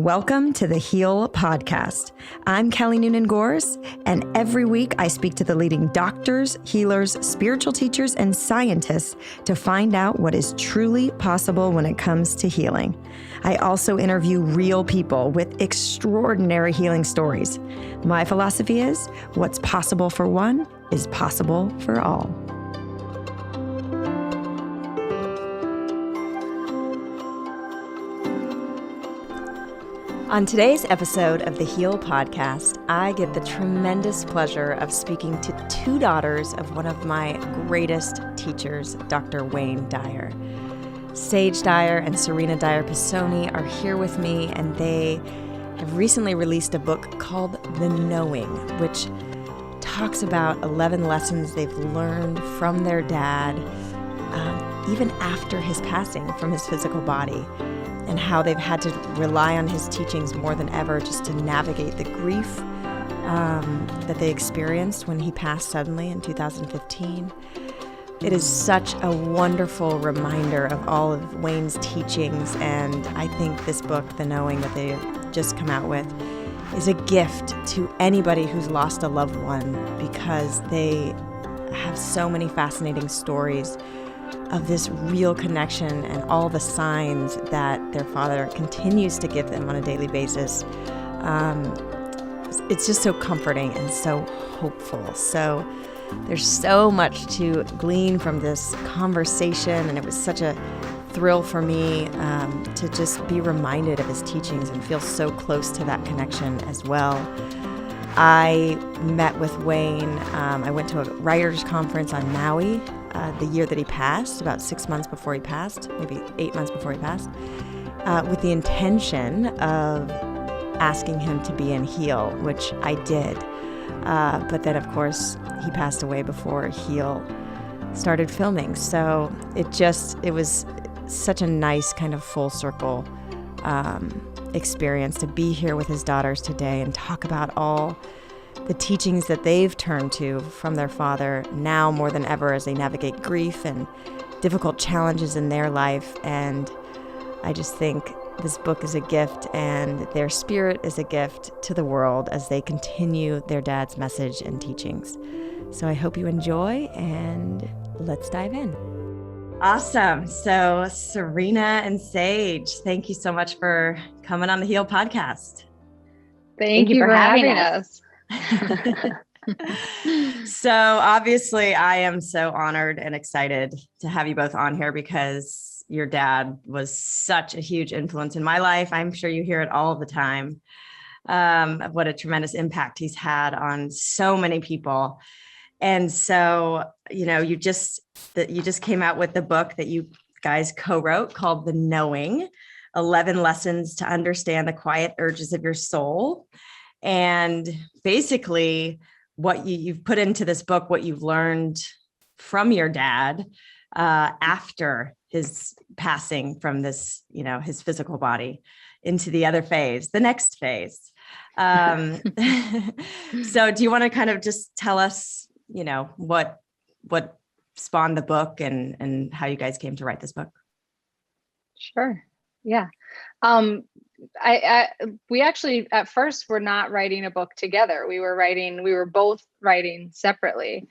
Welcome to the Heal Podcast. I'm Kelly Noonan-Gores, and every week I speak to the leading doctors, healers, spiritual teachers, and scientists to find out what is truly possible when it comes to healing. I also interview real people with extraordinary healing stories. My philosophy is, what's possible for one is possible for all. On today's episode of the Heal Podcast, I get the tremendous pleasure of speaking to two daughters of one of my greatest teachers, Dr. Wayne Dyer. Saje Dyer and Serena Dyer Pisoni are here with me, and they have recently released a book called The Knowing, which talks about 11 lessons they've learned from their dad, even after his passing from his physical body, and how they've had to rely on his teachings more than ever just to navigate the grief that they experienced when he passed suddenly in 2015. It is such a wonderful reminder of all of Wayne's teachings, and I think this book, The Knowing, that they have just come out with, is a gift to anybody who's lost a loved one, because they have so many fascinating stories of this real connection and all the signs that their father continues to give them on a daily basis. It's just so comforting and so hopeful. So there's so much to glean from this conversation, and it was such a thrill for me to just be reminded of his teachings and feel so close to that connection as well. I met with Wayne. I went to a writers' conference on Maui the year that he passed, about 6 months before he passed, maybe 8 months before he passed, with the intention of asking him to be in Heal, which I did. But then, of course, he passed away before Heal started filming. So it was such a nice kind of full circle experience to be here with his daughters today and talk about all the teachings that they've turned to from their father now more than ever as they navigate grief and difficult challenges in their life. And I just think this book is a gift, and their spirit is a gift to the world as they continue their dad's message and teachings. So I hope you enjoy, and let's dive in. Awesome. So Serena and Saje, thank you so much for coming on the Heal Podcast. Thank you for having us. So obviously I am so honored and excited to have you both on here, because your dad was such a huge influence in my life. I'm sure you hear it all the time, of what a tremendous impact he's had on so many people. And so, you just came out with the book that you guys co-wrote called The Knowing, 11 Lessons to Understand the Quiet Urges of Your Soul. And basically what you've put into this book, what you've learned from your dad after his passing from this, his physical body into the other phase, the next phase. So do you want to kind of just tell us, what spawned the book and how you guys came to write this book? Sure. Yeah. We actually at first were not writing a book together. We were both writing separately.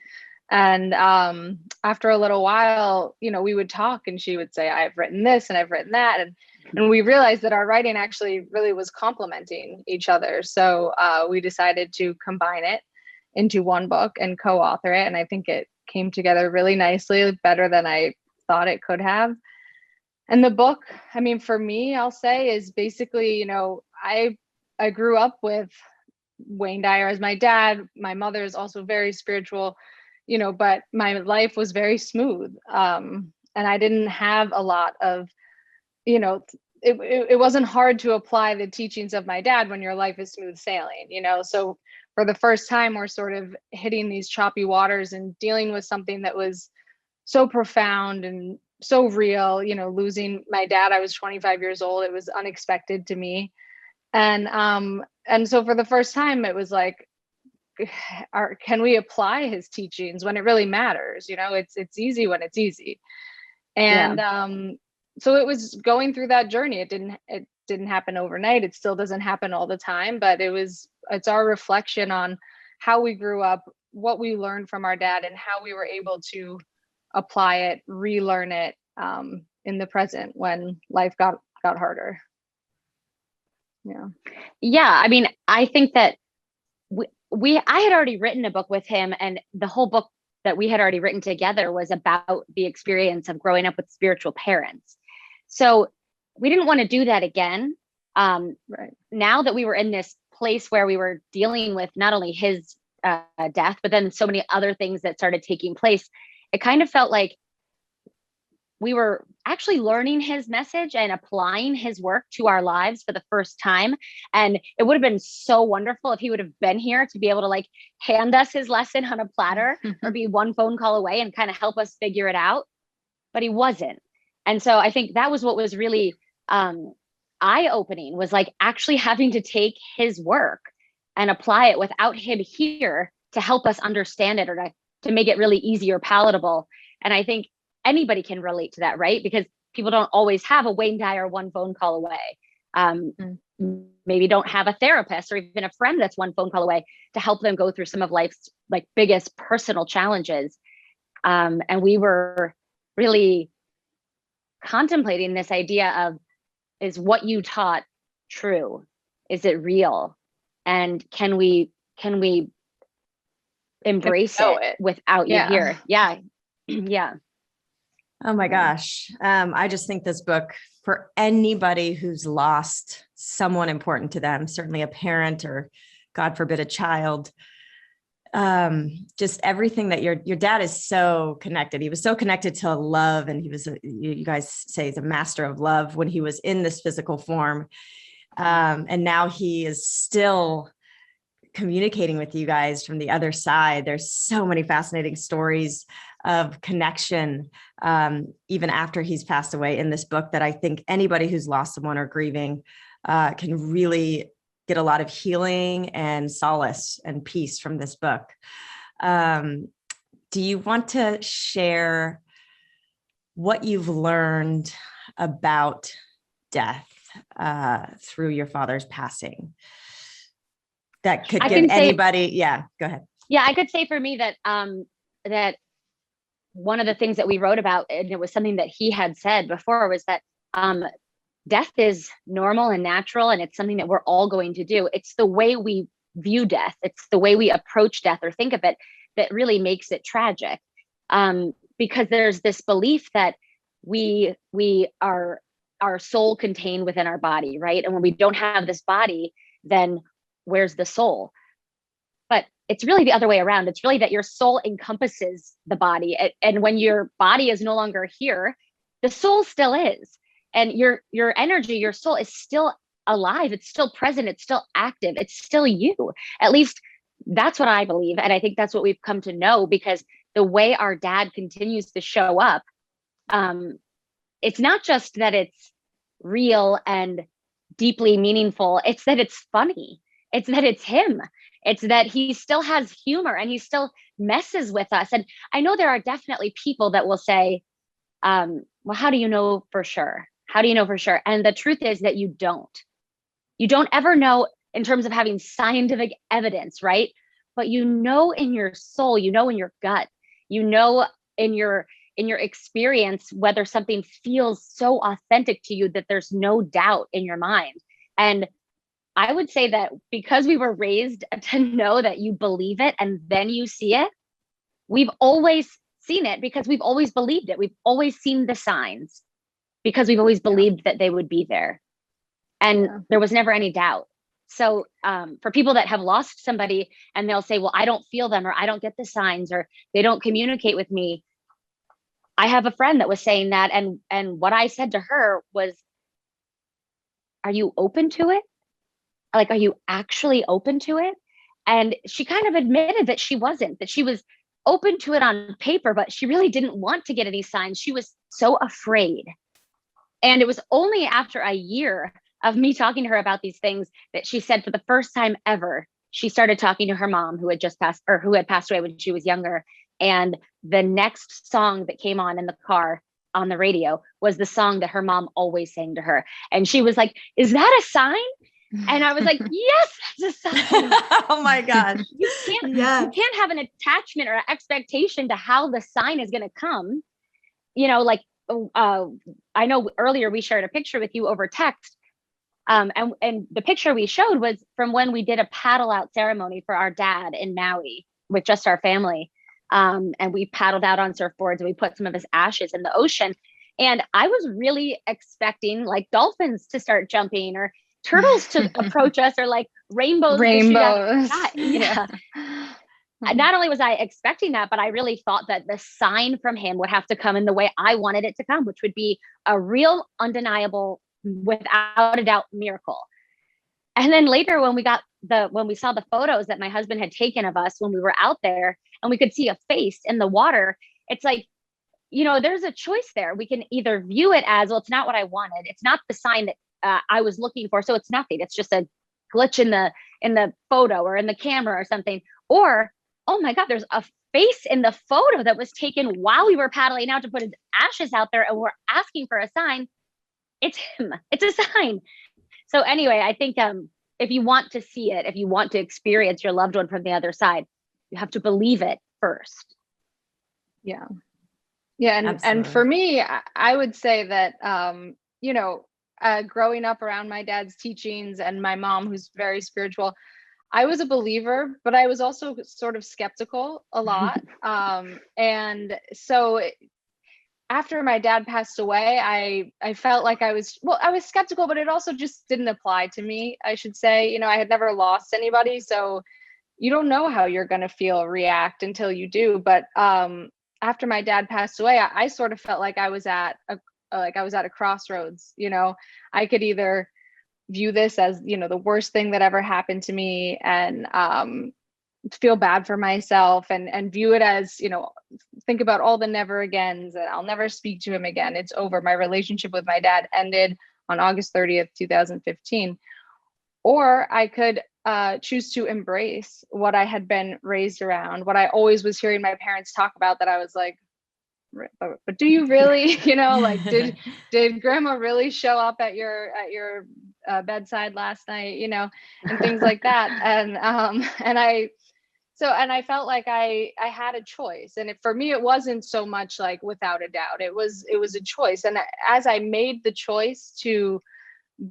And after a little while, we would talk, and she would say, I've written this and I've written that. And we realized that our writing actually really was complementing each other. So we decided to combine it into one book and co-author it. And I think it came together really nicely, better than I thought it could have. And the book, for me, I'll say, is basically, I grew up with Wayne Dyer as my dad. My mother is also very spiritual, but my life was very smooth. And I didn't have a lot of, it wasn't hard to apply the teachings of my dad when your life is smooth sailing, So for the first time, we're sort of hitting these choppy waters and dealing with something that was so profound and so real, losing my dad. I was 25 years old. It was unexpected to me. And so for the first time, it was like, can we apply his teachings when it really matters? It's easy when it's easy. And so it was going through that journey. It didn't happen overnight. It still doesn't happen all the time, but it's our reflection on how we grew up, what we learned from our dad, and how we were able to apply it, relearn it in the present when life got harder. Yeah. I mean, I think that I had already written a book with him, and the whole book that we had already written together was about the experience of growing up with spiritual parents. So we didn't want to do that again. Right. Now that we were in this place where we were dealing with not only his death, but then so many other things that started taking place, it kind of felt like we were actually learning his message and applying his work to our lives for the first time. And it would have been so wonderful if he would have been here to be able to like hand us his lesson on a platter or be one phone call away and kind of help us figure it out. But he wasn't. And so I think that was what was really eye-opening, was like actually having to take his work and apply it without him here to help us understand it, or to make it really easy or palatable. And I think anybody can relate to that, right? Because people don't always have a Wayne Dyer one phone call away. Maybe don't have a therapist or even a friend that's one phone call away to help them go through some of life's like biggest personal challenges. And we were really contemplating this idea of, is what you taught true? Is it real? And can we embrace it without you here? Yeah. Yeah. Oh my gosh. I just think this book, for anybody who's lost someone important to them, certainly a parent or God forbid a child, just everything that your dad is so connected. He was so connected to love, and he was, you guys say he's a master of love when he was in this physical form. And now he is still communicating with you guys from the other side. There's so many fascinating stories of connection, even after he's passed away in this book, that I think anybody who's lost someone or grieving can really get a lot of healing and solace and peace from this book. Do you want to share what you've learned about death through your father's passing that could give anybody? Yeah, go ahead. Yeah, I could say for me that that one of the things that we wrote about, and it was something that he had said before, was that death is normal and natural, and it's something that we're all going to do. It's the way we view death, it's the way we approach death or think of it, that really makes it tragic. Because there's this belief that we are our soul contained within our body, right? And when we don't have this body, then where's the soul? But it's really the other way around. It's really that your soul encompasses the body. And when your body is no longer here, the soul still is. And your energy, your soul is still alive. It's still present. It's still active. It's still you. At least that's what I believe. And I think that's what we've come to know, because the way our dad continues to show up, it's not just that it's real and deeply meaningful. It's that it's funny. It's that it's him. It's that he still has humor and he still messes with us. And I know there are definitely people that will say, well, how do you know for sure? How do you know for sure? And the truth is that you don't. You don't ever know in terms of having scientific evidence, right? But you know in your soul, you know in your gut, you know in your experience whether something feels so authentic to you that there's no doubt in your mind. And I would say that because we were raised to know that you believe it and then you see it, we've always seen it because we've always believed it. We've always seen the signs because we've always believed that they would be there. And there was never any doubt. So for people that have lost somebody and they'll say, well, I don't feel them, or I don't get the signs, or they don't communicate with me. I have a friend that was saying that. And what I said to her was, are you open to it? Like, are you actually open to it? And she kind of admitted that she wasn't, that she was open to it on paper, but she really didn't want to get any signs. She was so afraid. And it was only after a year of me talking to her about these things that she said, for the first time ever, she started talking to her mom, who had just passed, or who had passed away when she was younger. And the next song that came on in the car on the radio was the song that her mom always sang to her. And she was like, is that a sign? And I was like, yes, that's a sign. Oh my gosh. You can't have an attachment or an expectation to how the sign is going to come. You know, like, I know earlier we shared a picture with you over text. And the picture we showed was from when we did a paddle out ceremony for our dad in Maui with just our family. And we paddled out on surfboards and we put some of his ashes in the ocean. And I was really expecting like dolphins to start jumping or turtles to approach us or like rainbows. Yeah. Not only was I expecting that, but I really thought that the sign from him would have to come in the way I wanted it to come, which would be a real, undeniable, without a doubt miracle. And then later when we saw the photos that my husband had taken of us when we were out there and we could see a face in the water, it's like, you know, there's a choice there. We can either view it as, well, it's not what I wanted. It's not the sign that I was looking for. So it's nothing. It's just a glitch in the photo or in the camera or something. Or, oh my God, there's a face in the photo that was taken while we were paddling out to put his ashes out there and we're asking for a sign. It's him. It's a sign. So anyway, I think if you want to see it, if you want to experience your loved one from the other side, you have to believe it first. Yeah. Yeah. And for me, I would say that, you know, growing up around my dad's teachings and my mom, who's very spiritual, I was a believer, but I was also sort of skeptical a lot. And so after my dad passed away, I felt like I was skeptical, but it also just didn't apply to me, I should say. You know, I had never lost anybody, so you don't know how you're going to react until you do. But after my dad passed away, I sort of felt like I was at a crossroads. You know, I could either view this as, you know, the worst thing that ever happened to me and feel bad for myself and view it as, you know, think about all the never agains and I'll never speak to him again. It's over. My relationship with my dad ended on August 30th, 2015. Or I could choose to embrace what I had been raised around, what I always was hearing my parents talk about, that I was like, but do you really, you know, like, did grandma really show up at your bedside last night, you know, and things like that. And I felt like I had a choice. And for me, it wasn't so much like without a doubt, it was a choice. And as I made the choice to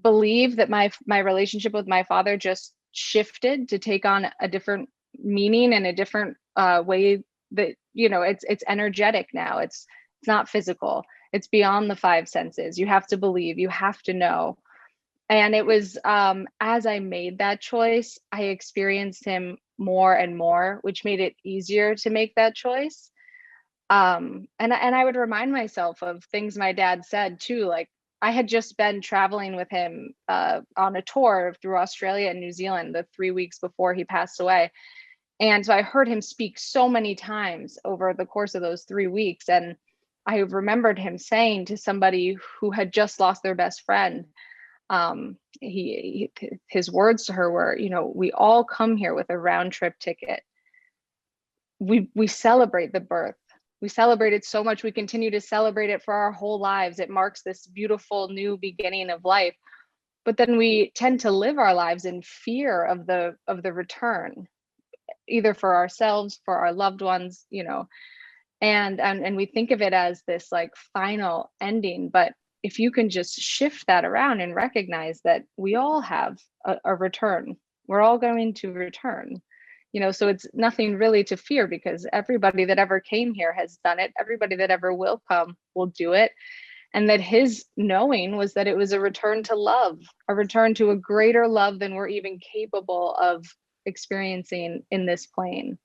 believe that my relationship with my father just shifted to take on a different meaning and a different way, that, you know, it's energetic now. It's not physical. It's beyond the five senses. You have to believe, you have to know. And it was as I made that choice, I experienced him more and more, which made it easier to make that choice. And I would remind myself of things my dad said too. Like, I had just been traveling with him on a tour through Australia and New Zealand the 3 weeks before he passed away. And so I heard him speak so many times over the course of those 3 weeks. And I remembered him saying to somebody who had just lost their best friend, his words to her were, you know, we all come here with a round trip ticket. We celebrate the birth. We celebrate it so much. We continue to celebrate it for our whole lives. It marks this beautiful new beginning of life. But then we tend to live our lives in fear of the return, either for ourselves, for our loved ones, you know, and we think of it as this like final ending. But if you can just shift that around and recognize that we all have a return, we're all going to return, you know, so it's nothing really to fear, because everybody that ever came here has done it. Everybody that ever will come will do it. And that his knowing was that it was a return to love, a return to a greater love than we're even capable of experiencing in this plane.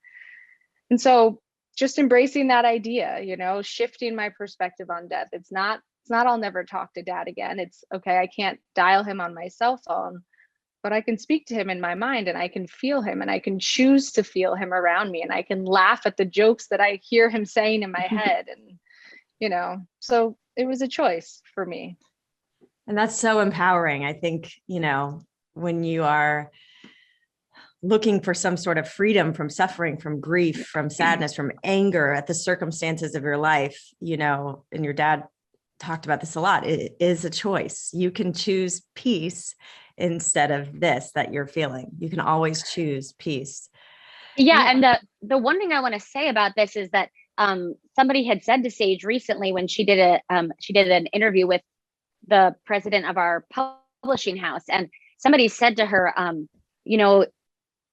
And so just embracing that idea, you know, shifting my perspective on death. It's not I'll never talk to dad again. It's okay, I can't dial him on my cell phone, but I can speak to him in my mind, and I can feel him, and I can choose to feel him around me, and I can laugh at the jokes that I hear him saying in my head. And, you know, so it was a choice for me. And that's so empowering. I think, you know, when you are looking for some sort of freedom from suffering, from grief, from sadness, from anger at the circumstances of your life, you know, and your dad talked about this a lot. It is a choice. You can choose peace instead of this that you're feeling. You can always choose peace. Yeah. And the one thing I want to say about this is that somebody had said to Sage recently when she did an interview with the president of our publishing house, and somebody said to her,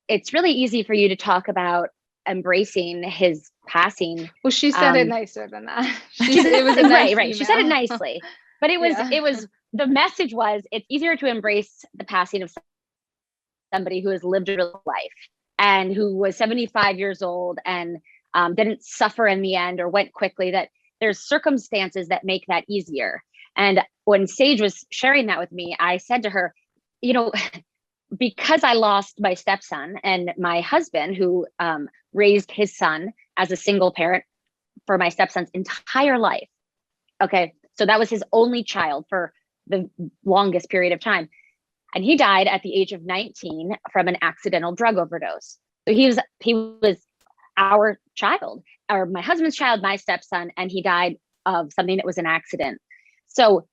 it's really easy for you to talk about embracing his passing. Well, she said it nicer than that. It was a nice right. She said it nicely, but it was the message was it's easier to embrace the passing of somebody who has lived a real life and who was 75 years old and didn't suffer in the end or went quickly, that there's circumstances that make that easier. And when Sage was sharing that with me, I said to her, because I lost my stepson and my husband, who raised his son as a single parent for my stepson's entire life. Okay. So that was his only child for the longest period of time. And he died at the age of 19 from an accidental drug overdose. So he was our child, or my husband's child, my stepson, and he died of something that was an accident. So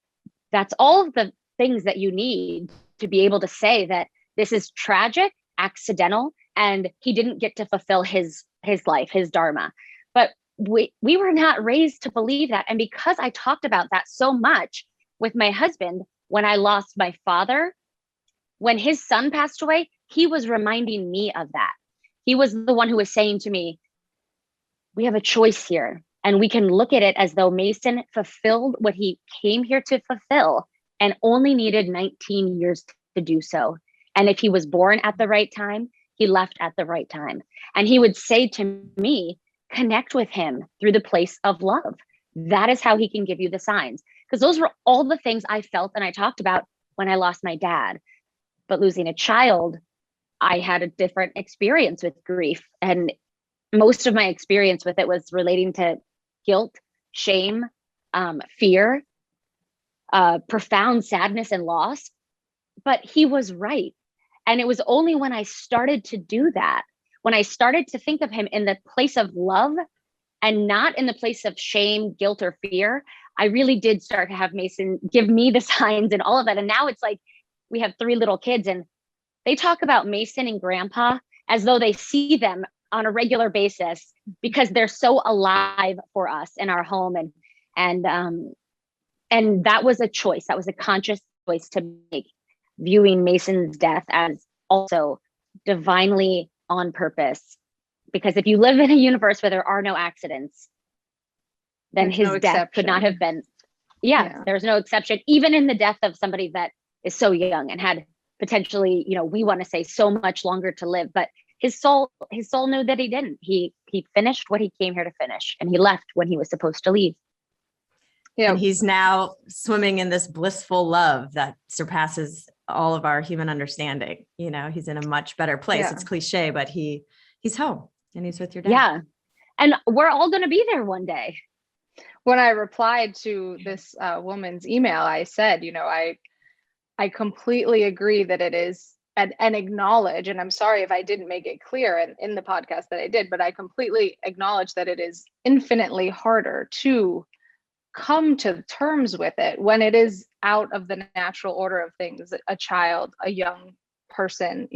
that's all of the things that you need to be able to say that this is tragic, accidental, and he didn't get to fulfill his life, his dharma. But we were not raised to believe that. And because I talked about that so much with my husband, when I lost my father, when his son passed away, he was reminding me of that. He was the one who was saying to me, we have a choice here, and we can look at it as though Mason fulfilled what he came here to fulfill and only needed 19 years to do so. And if he was born at the right time, he left at the right time. And he would say to me, connect with him through the place of love. That is how he can give you the signs. Because those were all the things I felt and I talked about when I lost my dad. But losing a child, I had a different experience with grief. And most of my experience with it was relating to guilt, shame, fear, profound sadness and loss. But he was right. And it was only when I started to do that, when I started to think of him in the place of love and not in the place of shame, guilt, or fear, I really did start to have Mason give me the signs and all of that. And now it's like we have 3 little kids and they talk about Mason and Grandpa as though they see them on a regular basis because they're so alive for us in our home. And that was a choice. That was a conscious choice to make, viewing Mason's death as also divinely on purpose. Because if you live in a universe where there are no accidents, then there's his no death exception. could not have been. Yeah, there's no exception. Even in the death of somebody that is so young and had potentially, we want to say so much longer to live, but his soul knew that he didn't. He finished what he came here to finish, and he left when he was supposed to leave. Yeah. And he's now swimming in this blissful love that surpasses all of our human understanding. He's in a much better place. Yeah. It's cliche, but he's home and he's with your dad. Yeah. And we're all going to be there one day. When I replied to this woman's email, I said, I completely agree that it is, and acknowledge, and I'm sorry if I didn't make it clear in the podcast that I did, but I completely acknowledge that it is infinitely harder to come to terms with it when it is out of the natural order of things, a child, a young person,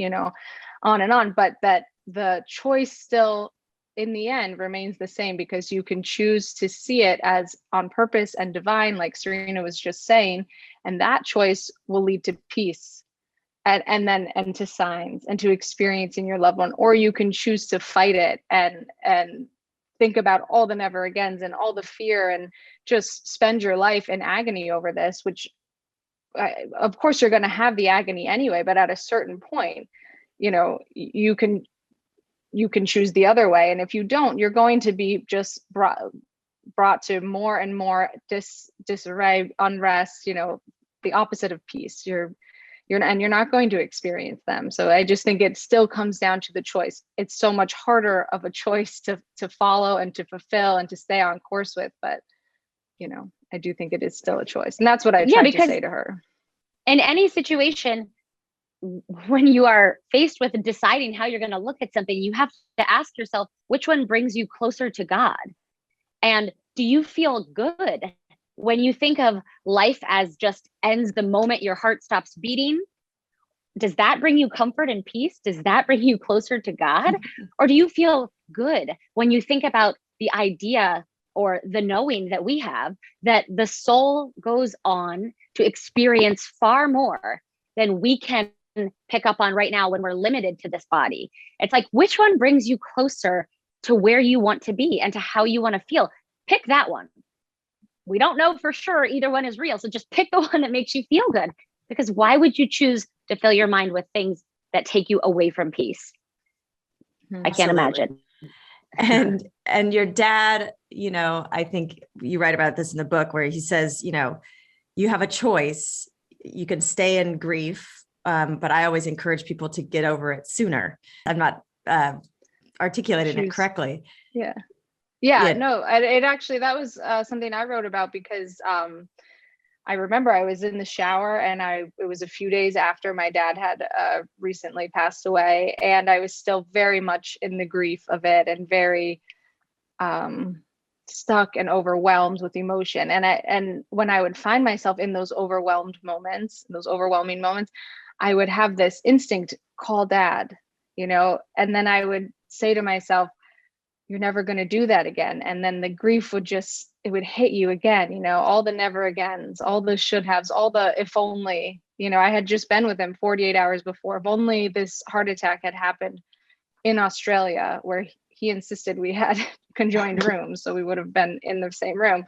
on and on, but that the choice still in the end remains the same, because you can choose to see it as on purpose and divine, like Serena was just saying, and that choice will lead to peace and to signs and to experiencing your loved one. Or you can choose to fight it and think about all the never agains and all the fear and just spend your life in agony over this, which of course you're going to have the agony anyway, but at a certain point, you can choose the other way. And if you don't, you're going to be just brought to more and more disarray, unrest, the opposite of peace. You're not going to experience them. So I just think it still comes down to the choice. It's so much harder of a choice to follow and to fulfill and to stay on course with. But, I do think it is still a choice. And that's what I tried to say to her. In any situation, when you are faced with deciding how you're going to look at something, you have to ask yourself, which one brings you closer to God? And do you feel good when you think of life as just ends the moment your heart stops beating, does that bring you comfort and peace? Does that bring you closer to God? Or do you feel good when you think about the idea or the knowing that we have that the soul goes on to experience far more than we can pick up on right now when we're limited to this body? It's like, which one brings you closer to where you want to be and to how you want to feel? Pick that one. We don't know for sure either one is real. So just pick the one that makes you feel good, because why would you choose to fill your mind with things that take you away from peace? I can't imagine. And your dad, you know, I think you write about this in the book where he says, you know, you have a choice. You can stay in grief, but I always encourage people to get over it sooner. I'm not articulating it correctly. Yeah, no, it actually, that was something I wrote about because I remember I was in the shower and it was a few days after my dad had recently passed away, and I was still very much in the grief of it and very stuck and overwhelmed with emotion. And when I would find myself in those overwhelming moments, I would have this instinct, call dad, you know, and then I would say to myself, you're never going to do that again. And then the grief would it would hit you again, you know, all the never agains, all the should haves, all the if only. You know, I had just been with him 48 hours before. If only this heart attack had happened in Australia, where he insisted we had conjoined rooms, so we would have been in the same room.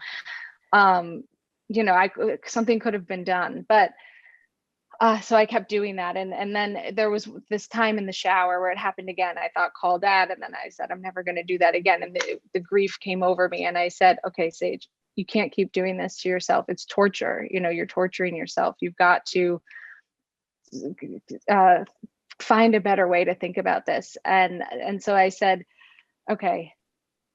You know, something could have been done, but so I kept doing that. And then there was this time in the shower where it happened again. I thought, call dad. And then I said, I'm never going to do that again. And the grief came over me. And I said, okay, Sage, you can't keep doing this to yourself. It's torture. You know, you're torturing yourself. You've got to find a better way to think about this. And so I said, okay,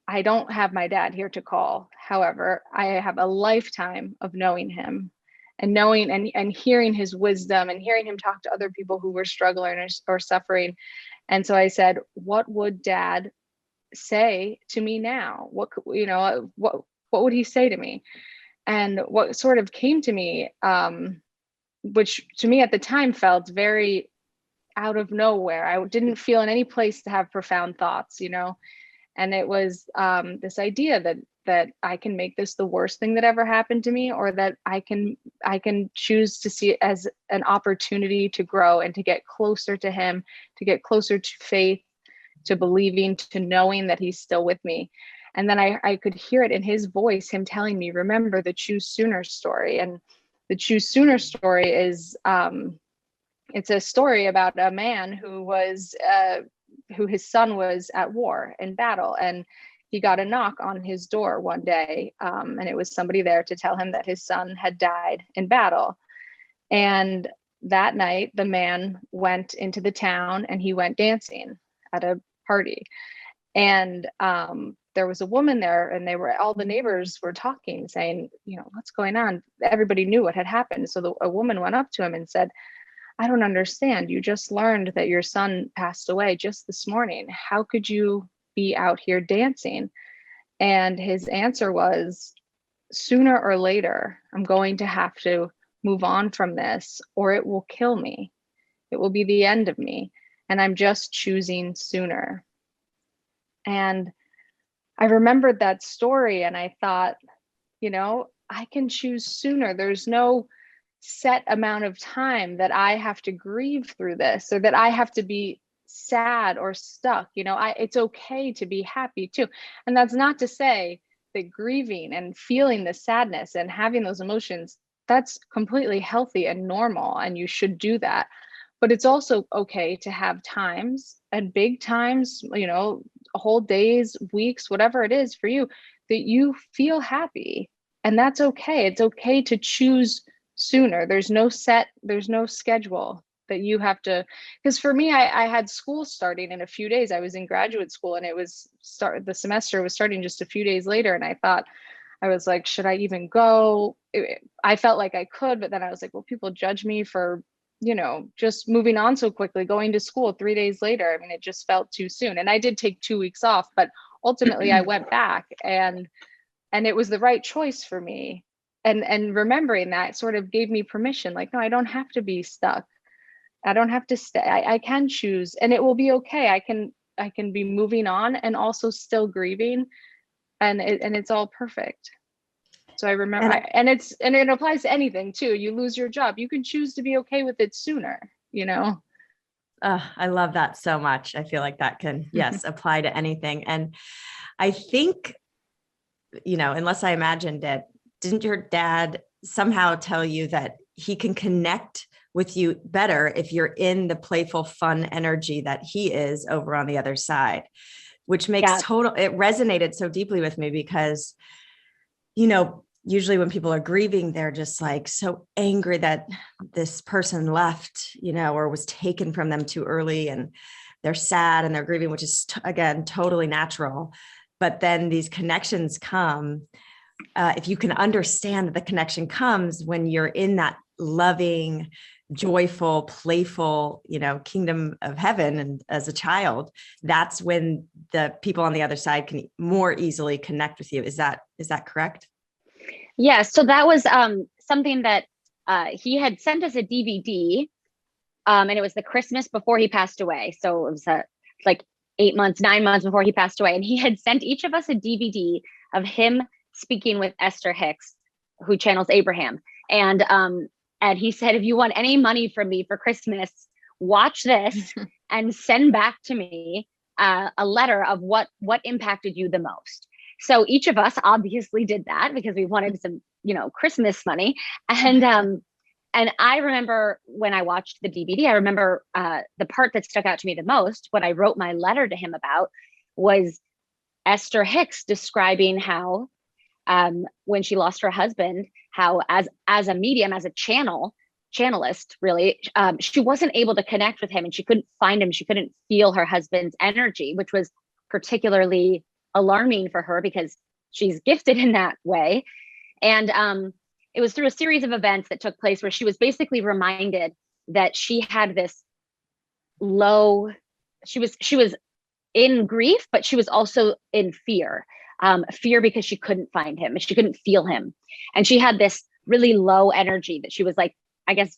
I don't have my dad here to call. However, I have a lifetime of knowing him and knowing and hearing his wisdom and hearing him talk to other people who were struggling or suffering. And so I said, what would dad say to me now? What would he say to me? And what sort of came to me, which to me at the time felt very out of nowhere. I didn't feel in any place to have profound thoughts, you know. And it was this idea that I can make this the worst thing that ever happened to me, or that I can choose to see it as an opportunity to grow and to get closer to him, to get closer to faith, to believing, to knowing that he's still with me. And then I could hear it in his voice, him telling me, remember the Choose Sooner story. And the Choose Sooner story is, it's a story about a man who his son was at war in battle, and he got a knock on his door one day, and it was somebody there to tell him that his son had died in battle. And that night, the man went into the town and he went dancing at a party. And there was a woman there, and all the neighbors were talking, saying, you know, what's going on? Everybody knew what had happened. So a woman went up to him and said, I don't understand. You just learned that your son passed away just this morning. How could you be out here dancing? And his answer was, sooner or later, I'm going to have to move on from this, or it will kill me. It will be the end of me. And I'm just choosing sooner. And I remembered that story and I thought, you know, I can choose sooner. There's no set amount of time that I have to grieve through this, or that I have to be sad or stuck. You know, it's okay to be happy too. And that's not to say that grieving and feeling the sadness and having those emotions, that's completely healthy and normal, and you should do that. But it's also okay to have times, and big times, you know, whole days, weeks, whatever it is for you, that you feel happy. And that's okay. It's okay to choose sooner. There's no schedule that you have to, because for me, I had school starting in a few days. I was in graduate school, and the semester was starting just a few days later. And I was like, should I even go? I felt like I could, but then I was like, well, people judge me for, you know, just moving on so quickly, going to school 3 days later. I mean, it just felt too soon. And I did take 2 weeks off, but ultimately I went back, and it was the right choice for me. and remembering that sort of gave me permission, like, no, I don't have to be stuck. I don't have to stay. I can choose, and it will be okay. I can be moving on and also still grieving, and it's all perfect. So I remember, and it applies to anything too. You lose your job, you can choose to be okay with it sooner, you know? I love that so much. I feel like that can, yes, apply to anything. And I think, you know, unless I imagined it, didn't your dad somehow tell you that he can connect with you better if you're in the playful, fun energy that he is over on the other side, which makes it resonated so deeply with me because, you know, usually when people are grieving, they're just like so angry that this person left, you know, or was taken from them too early, and they're sad and they're grieving, which is again, totally natural. But then these connections come, if you can understand that the connection comes when you're in that loving, joyful, playful, you know, kingdom of heaven. And as a child, that's when the people on the other side can more easily connect with you. Is that correct? Yeah. So that was something that he had sent us a DVD, and it was the Christmas before he passed away. So it was like 9 months before he passed away. And he had sent each of us a DVD of him speaking with Esther Hicks, who channels Abraham. And he said, if you want any money from me for Christmas, watch this and send back to me a letter of what impacted you the most. So each of us obviously did that because we wanted some, you know, Christmas money. And I remember when I watched the DVD, I remember the part that stuck out to me the most, what I wrote my letter to him about, was Esther Hicks describing how when she lost her husband, how as a medium, as a channelist, really, she wasn't able to connect with him and she couldn't find him. She couldn't feel her husband's energy, which was particularly alarming for her because she's gifted in that way. And it was through a series of events that took place where she was basically reminded that she had this she was in grief, but she was also in fear. Fear because she couldn't find him, she couldn't feel him. And she had this really low energy that she was like, I guess,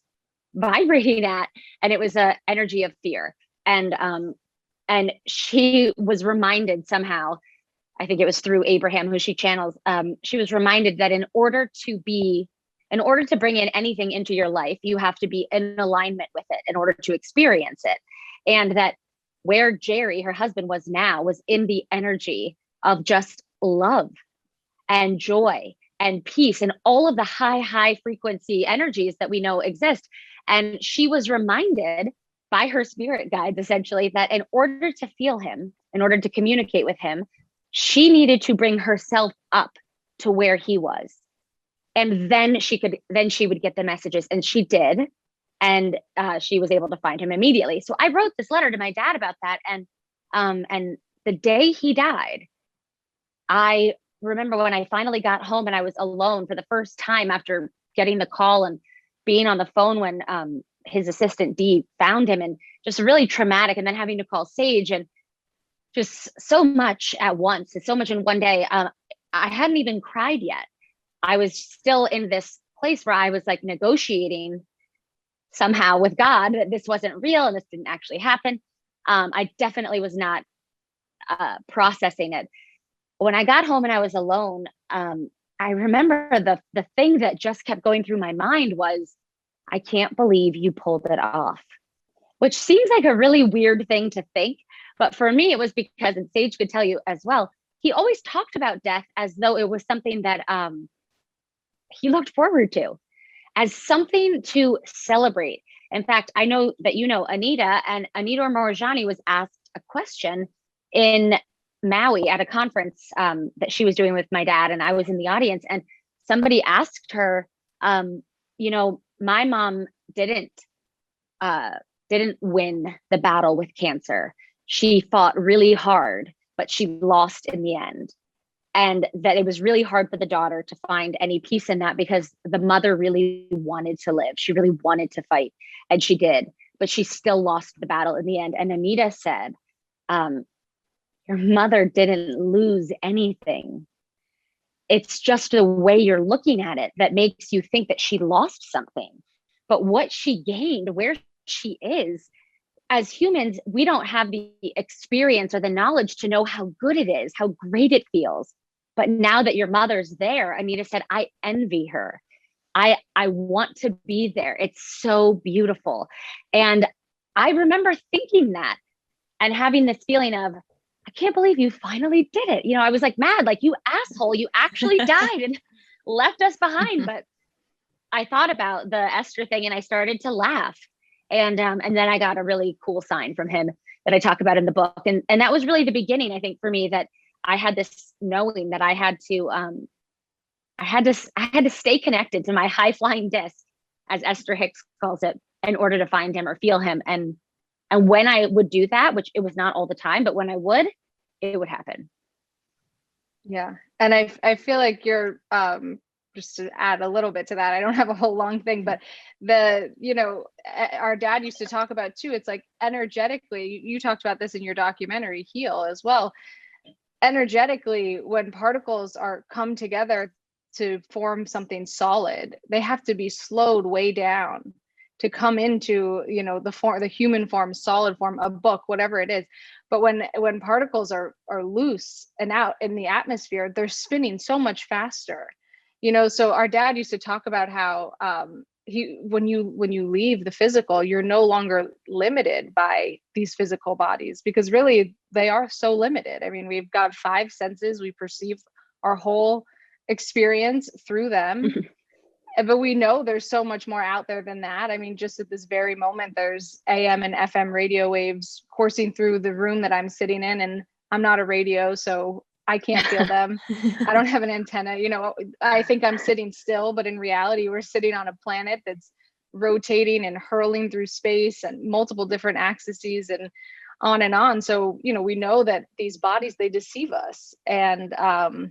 vibrating at. And it was a energy of fear. And she was reminded somehow, I think it was through Abraham, who she channels, she was reminded that in order to bring in anything into your life, you have to be in alignment with it in order to experience it. And that where Jerry, her husband, was now was in the energy of just love and joy and peace and all of the high frequency energies that we know exist. And she was reminded by her spirit guides, essentially, that in order to feel him, in order to communicate with him, she needed to bring herself up to where he was. And then she would get the messages, and she did. And she was able to find him immediately. So I wrote this letter to my dad about that. And the day he died, I remember when I finally got home and I was alone for the first time after getting the call and being on the phone when his assistant Dee found him, and just really traumatic. And then having to call Sage, and just so much at once, and so much in one day. I hadn't even cried yet. I was still in this place where I was like negotiating somehow with God that this wasn't real and this didn't actually happen. I definitely was not processing it. When I got home and I was alone, I remember the thing that just kept going through my mind was, I can't believe you pulled it off, which seems like a really weird thing to think. But for me, it was because, and Sage could tell you as well, he always talked about death as though it was something that he looked forward to, as something to celebrate. In fact, I know that you know Anita, and Anita Morjani was asked a question in Maui at a conference that she was doing with my dad, and I was in the audience, and somebody asked her, you know, my mom didn't win the battle with cancer. She fought really hard, but she lost in the end. And that it was really hard for the daughter to find any peace in that, because the mother really wanted to live. She really wanted to fight, and she did, but she still lost the battle in the end. And Anita said, your mother didn't lose anything. it's just the way you're looking at it that makes you think that she lost something. But what she gained, where she is, as humans, we don't have the experience or the knowledge to know how good it is, how great it feels. But now that your mother's there, Anita said, I envy her. I want to be there. It's so beautiful. And I remember thinking that and having this feeling of, I can't believe you finally did it. You know, I was like mad, like, you asshole, you actually died and left us behind. But I thought about the Esther thing and I started to laugh. And then I got a really cool sign from him that I talk about in the book. And that was really the beginning, I think, for me, that I had this knowing that I had to stay connected to my high flying disc, as Esther Hicks calls it, in order to find him or feel him. And when I would do that, which it was not all the time, but when I would, it would happen. Yeah. And I feel like you're, just to add a little bit to that, I don't have a whole long thing, but our dad used to talk about too, it's like energetically, you talked about this in your documentary Heal as well. Energetically, when particles come together to form something solid, they have to be slowed way down to come into, the human form, solid form, a book, whatever it is. But when particles are loose and out in the atmosphere, they're spinning so much faster. So our dad used to talk about how when you leave the physical, you're no longer limited by these physical bodies, because really they are so limited. I mean, we've got 5 senses. We perceive our whole experience through them. But we know there's so much more out there than that. I mean, just at this very moment, there's AM and FM radio waves coursing through the room that I'm sitting in, and I'm not a radio, so I can't feel them. I don't have an antenna. I think I'm sitting still, but in reality, we're sitting on a planet that's rotating and hurling through space and multiple different axes and on and on. So, we know that these bodies, they deceive us. And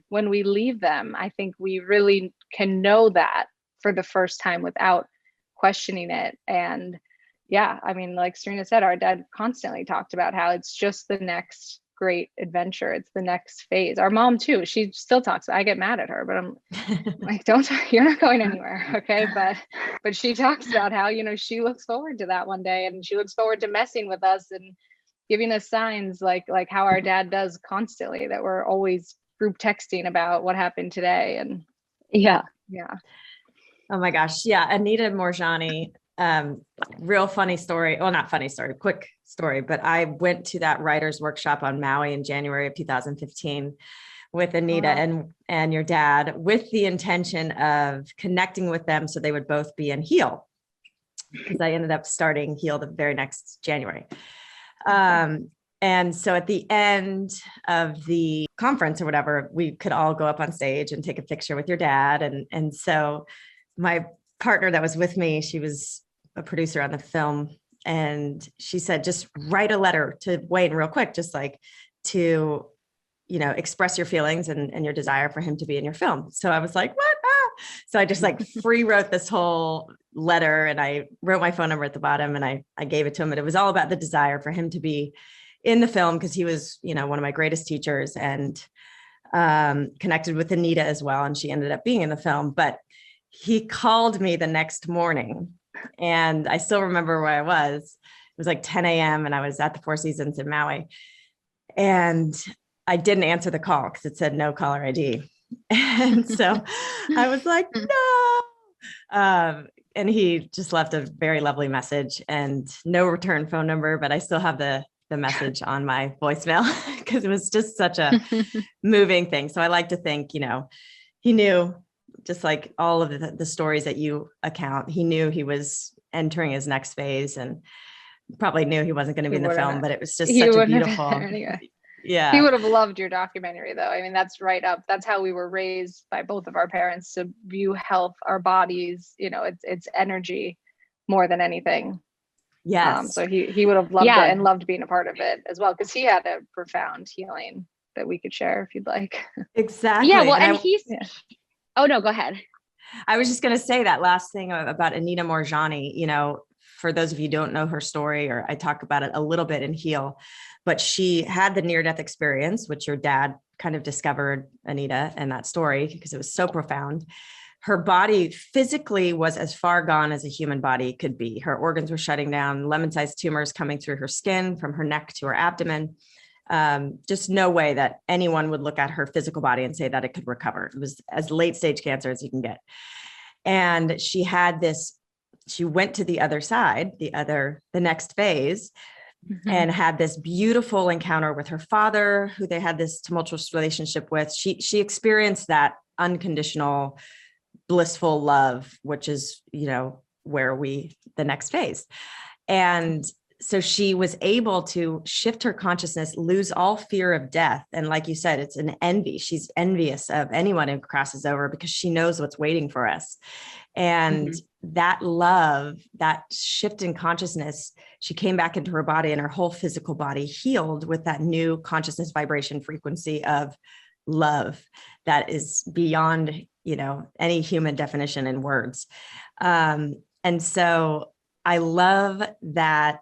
when we leave them, I think we really can know that for the first time without questioning it. And yeah, I mean, like Serena said, our dad constantly talked about how it's just the next great adventure. It's the next phase. Our mom too, she still talks. I get mad at her, but I'm like, you're not going anywhere. Okay. But she talks about how, she looks forward to that one day, and she looks forward to messing with us and giving us signs like how our dad does constantly, that we're always group texting about what happened today. And yeah. Oh my gosh. Yeah. Anita Morjani, real funny story. Well, not funny story, quick story, but I went to that writer's workshop on Maui in January of 2015 with Anita and your dad, with the intention of connecting with them so they would both be in Heal, because I ended up starting Heal the very next January. And so at the end of the conference or whatever, we could all go up on stage and take a picture with your dad. And so my partner that was with me, she was a producer on the film, and she said, just write a letter to Wayne real quick, just like to, express your feelings and your desire for him to be in your film. So I was like, what? Ah! So I just like free wrote this whole letter, and I wrote my phone number at the bottom, and I gave it to him. And it was all about the desire for him to be in the film, because he was, one of my greatest teachers, and connected with Anita as well. And she ended up being in the film. But he called me the next morning, and I still remember where I was. It was like 10 a.m. and I was at the Four Seasons in Maui, and I didn't answer the call because it said no caller ID. And so I was like, no. And he just left a very lovely message, and no return phone number, but I still have the message on my voicemail because it was just such a moving thing. So I like to think, he knew, just like all of the stories that you account, he knew he was entering his next phase, and probably knew he wasn't going to be in the film, but it was just such a beautiful, yeah. He would have loved your documentary though. I mean, that's right up. That's how we were raised by both of our parents, to view health, our bodies, it's energy more than anything. Yes. So he would have loved it and loved being a part of it as well, because he had a profound healing that we could share if you'd like. Exactly. Yeah. Well, and oh no, go ahead. I was just going to say that last thing about Anita Morjani, for those of you who don't know her story, or I talk about it a little bit in Heal, but she had the near-death experience, which your dad kind of discovered, Anita, in that story, because it was so profound. Her body physically was as far gone as a human body could be. Her organs were shutting down, lemon-sized tumors coming through her skin, from her neck to her abdomen. Just no way that anyone would look at her physical body and say that it could recover. It was as late stage cancer as you can get. And she had this, she went to the other side, the next phase, and had this beautiful encounter with her father, who they had this tumultuous relationship with. She experienced that unconditional, blissful love, which is, where the next phase. And so she was able to shift her consciousness, lose all fear of death. And like you said, it's an envy. She's envious of anyone who crosses over because she knows what's waiting for us. And that love, that shift in consciousness, she came back into her body and her whole physical body healed with that new consciousness vibration frequency of love that is beyond, any human definition in words. And so I love that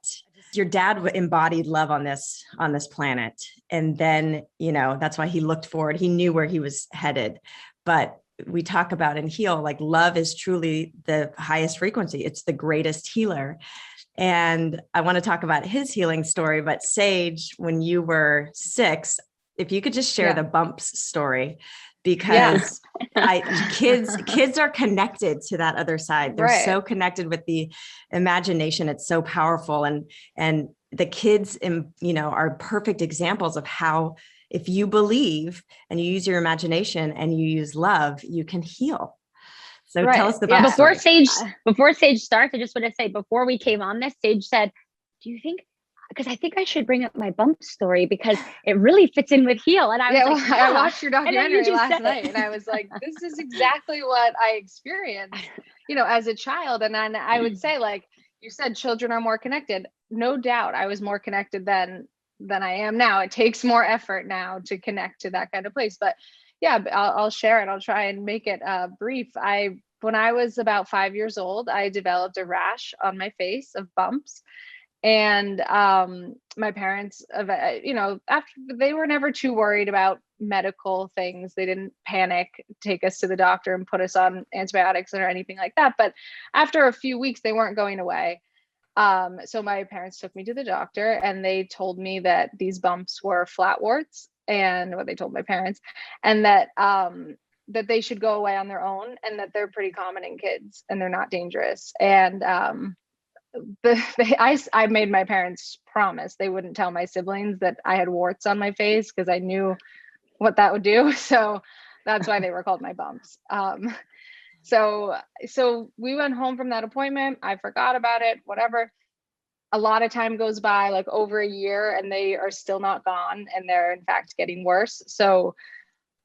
your dad embodied love on this planet. And then, that's why he looked forward. He knew where he was headed. But we talk about in Heal, like love is truly the highest frequency. It's the greatest healer. And I want to talk about his healing story, but Saje, when you were 6, if you could just share the bumps story, because kids are connected to that other side. They're so connected with the imagination. It's so powerful. And the kids, are perfect examples of how, if you believe and you use your imagination and you use love, you can heal. So tell us the bump story. Before Saje starts, I just want to say, before we came on this, Saje said, do you think, because I think I should bring up my bump story because it really fits in with Heal. And I was like, I watched your documentary last night and I was like, this is exactly what I experienced, as a child. And then I would say, like you said, children are more connected. No doubt I was more connected than I am now. It takes more effort now to connect to that kind of place. But I'll share it. I'll try and make it brief. When I was about 5 years old, I developed a rash on my face of bumps. And my parents, after, they were never too worried about medical things. They didn't panic, take us to the doctor and put us on antibiotics or anything like that. But after a few weeks, they weren't going away. So my parents took me to the doctor and they told me that these bumps were flatwarts, and what they told my parents, and that that they should go away on their own, and that they're pretty common in kids and they're not dangerous. And I made my parents promise they wouldn't tell my siblings that I had warts on my face because I knew what that would do. So that's why they were called my bumps. So we went home from that appointment. I forgot about it, whatever. A lot of time goes by, like over a year, and they are still not gone. And they're in fact getting worse. So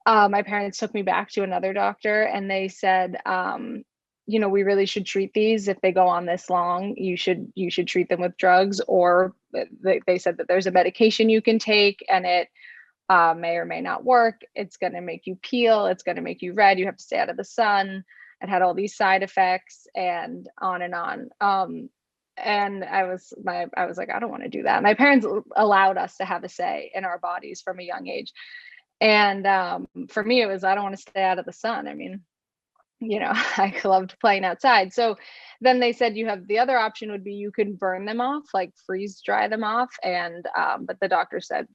my parents took me back to another doctor and they said, we really should treat these. If they go on this long, you should treat them with drugs, or they said that there's a medication you can take and it may or may not work. It's going to make you peel. It's going to make you red. You have to stay out of the sun. It had all these side effects and on and on. And I was like, I don't want to do that. My parents allowed us to have a say in our bodies from a young age. And for me, it was, I don't want to stay out of the sun. I mean, I loved playing outside. So then they said, you have the other option would be you can burn them off, like freeze dry them off. And, but the doctor said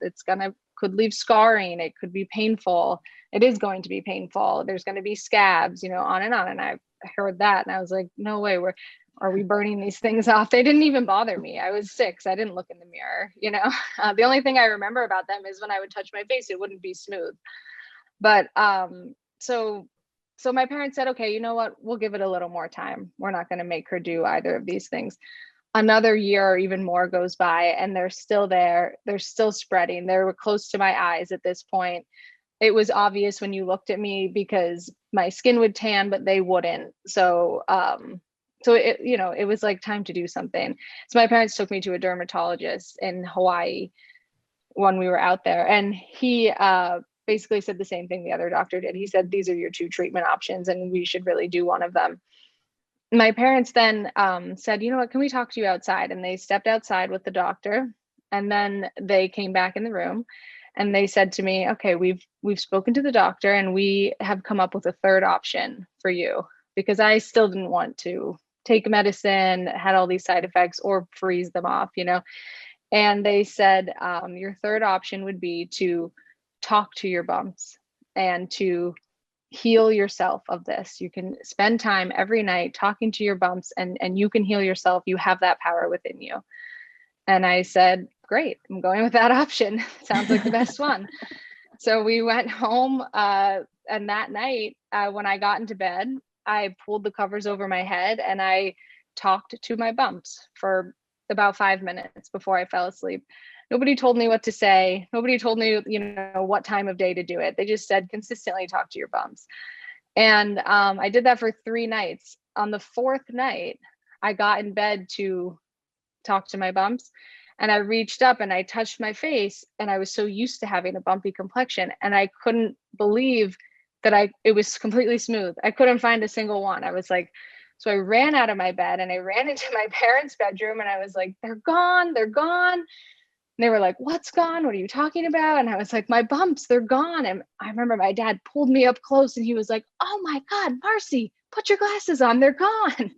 could leave scarring. It could be painful. It is going to be painful. There's going to be scabs, on and on. And I heard that and I was like, no way, are we burning these things off? They didn't even bother me. I was 6. I didn't look in the mirror, the only thing I remember about them is when I would touch my face, it wouldn't be smooth. But, so my parents said, okay, you know what? We'll give it a little more time. We're not going to make her do either of these things. Another year or even more goes by and they're still there. They're still spreading. They were close to my eyes at this point. It was obvious when you looked at me because my skin would tan, but they wouldn't. So, it was like time to do something. So my parents took me to a dermatologist in Hawaii when we were out there, and he basically said the same thing the other doctor did. He said, these are your 2 treatment options and we should really do one of them. my parents then said, you know what, can we talk to you outside? And they stepped outside with the doctor, and then they came back in the room and they said to me, okay, we've spoken to the doctor and we have come up with a third option for you, because I still didn't want to take medicine, had all these side effects, or freeze them off, you know. And they said, your third option would be to talk to your bumps and to heal yourself of this. You can spend time every night talking to your bumps, and you can heal yourself. You have that power within you. And I said, great, I'm going with that option. Sounds like the best one. So we went home, and that night, when I got into bed, I pulled the covers over my head and I talked to my bumps for about 5 minutes before I fell asleep. Nobody told me what to say. Nobody told me, you know, what time of day to do it. They just said consistently talk to your bumps. And I did that for 3 nights. On the 4th night, I got in bed to talk to my bumps, and I reached up and I touched my face, and I was so used to having a bumpy complexion, and I couldn't believe that it was completely smooth. I couldn't find a single one. I was like, so I ran out of my bed and I ran into my parents' bedroom and I was like, they're gone, they're gone. And they were like, what's gone? What are you talking about? And I was like, my bumps, they're gone. And I remember my dad pulled me up close and he was like, oh my God, Marcy, put your glasses on, they're gone.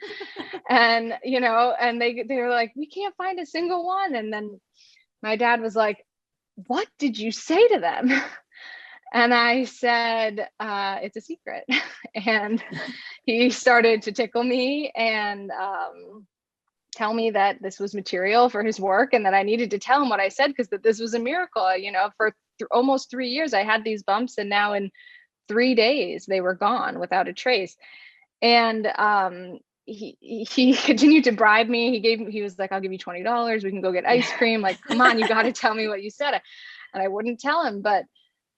And, you know, and they were like, we can't find a single one. And then my dad was like, what did you say to them? And I said, it's a secret. And he started to tickle me and tell me that this was material for his work and that I needed to tell him what I said, because that this was a miracle. You know, for almost 3 years, I had these bumps, and now in 3 days, they were gone without a trace. And he continued to bribe me. He was like, I'll give you $20. We can go get ice cream. Like, come on, you got to tell me what you said. And I wouldn't tell him. But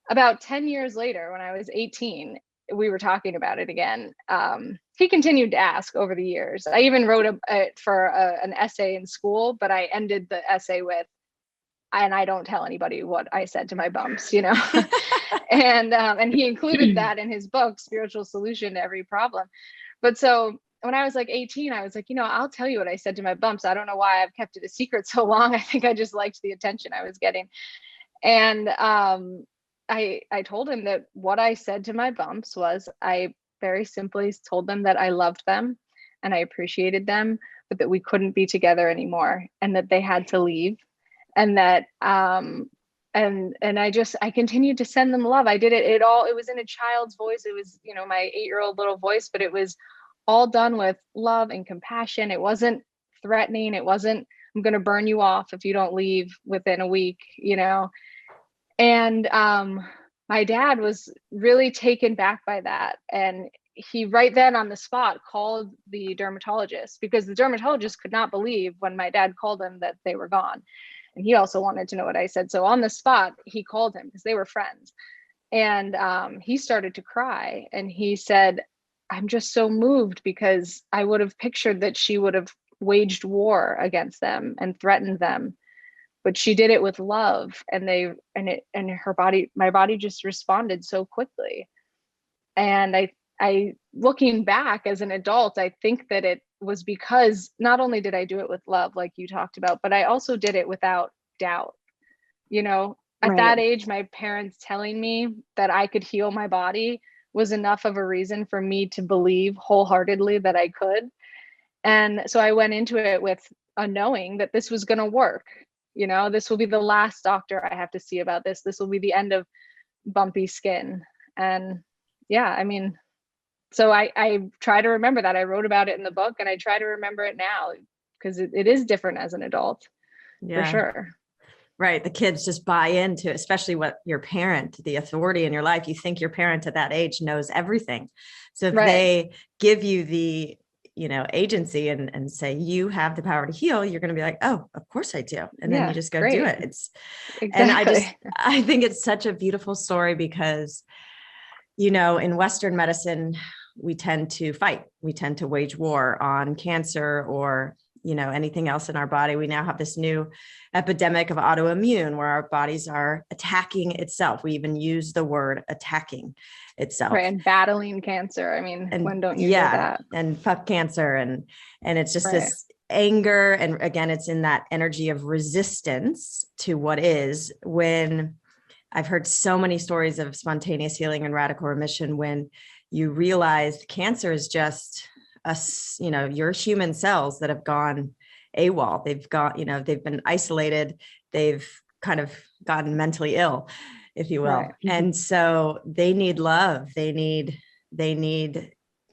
about 10 years later, when I was 18, we were talking about it again. He continued to ask over the years. I even wrote an essay in school, but I ended the essay with, and I don't tell anybody what I said to my bumps, you know. And he included that in his book, Spiritual Solution to Every Problem. But so when I was like 18, I was like, you know, I'll tell you what I said to my bumps. I don't know why I've kept it a secret so long. I think I just liked the attention I was getting. And I told him that what I said to my bumps was, I very simply told them that I loved them and I appreciated them, but that we couldn't be together anymore and that they had to leave. And that and I continued to send them love. I did it. It was in a child's voice. It was, you know, my 8-year-old little voice, but it was all done with love and compassion. It wasn't threatening. It wasn't, I'm going to burn you off if you don't leave within a week, you know. And my dad was really taken back by that. And he right then on the spot called the dermatologist, because the dermatologist could not believe when my dad called him that they were gone. And he also wanted to know what I said. So on the spot, he called him because they were friends. And he started to cry. And he said, I'm just so moved, because I would have pictured that she would have waged war against them and threatened them. But she did it with love, and my body just responded so quickly. And I looking back as an adult, I think that it was because not only did I do it with love, like you talked about, but I also did it without doubt. You know, at that age, my parents telling me that I could heal my body was enough of a reason for me to believe wholeheartedly that I could. And so I went into it with a knowing that this was going to work. You know, this will be the last doctor I have to see about this. This will be the end of bumpy skin. And yeah, I mean, so I try to remember that. I wrote about it in the book, and I try to remember it now, because it is different as an adult, for sure. Right. The kids just buy into, especially what your parent, the authority in your life, you think your parent at that age knows everything. So if they give you the, you know, agency and say, you have the power to heal, you're going to be like, oh, of course I do. And then you just go do it. And I think it's such a beautiful story, because, you know, in Western medicine, we tend to fight. We tend to wage war on cancer, or, anything else in our body. We now have this new epidemic of autoimmune where our bodies are attacking itself. We even use the word attacking itself. Right. And battling cancer. I mean, when don't you hear that? And fuck cancer. And it's just Right. this anger. And again, it's in that energy of resistance to what is. When I've heard so many stories of spontaneous healing and radical remission, when you realize cancer is just us, your human cells that have gone AWOL. They've been isolated. They've kind of gotten mentally ill, if you will. Right. And so they need love. They need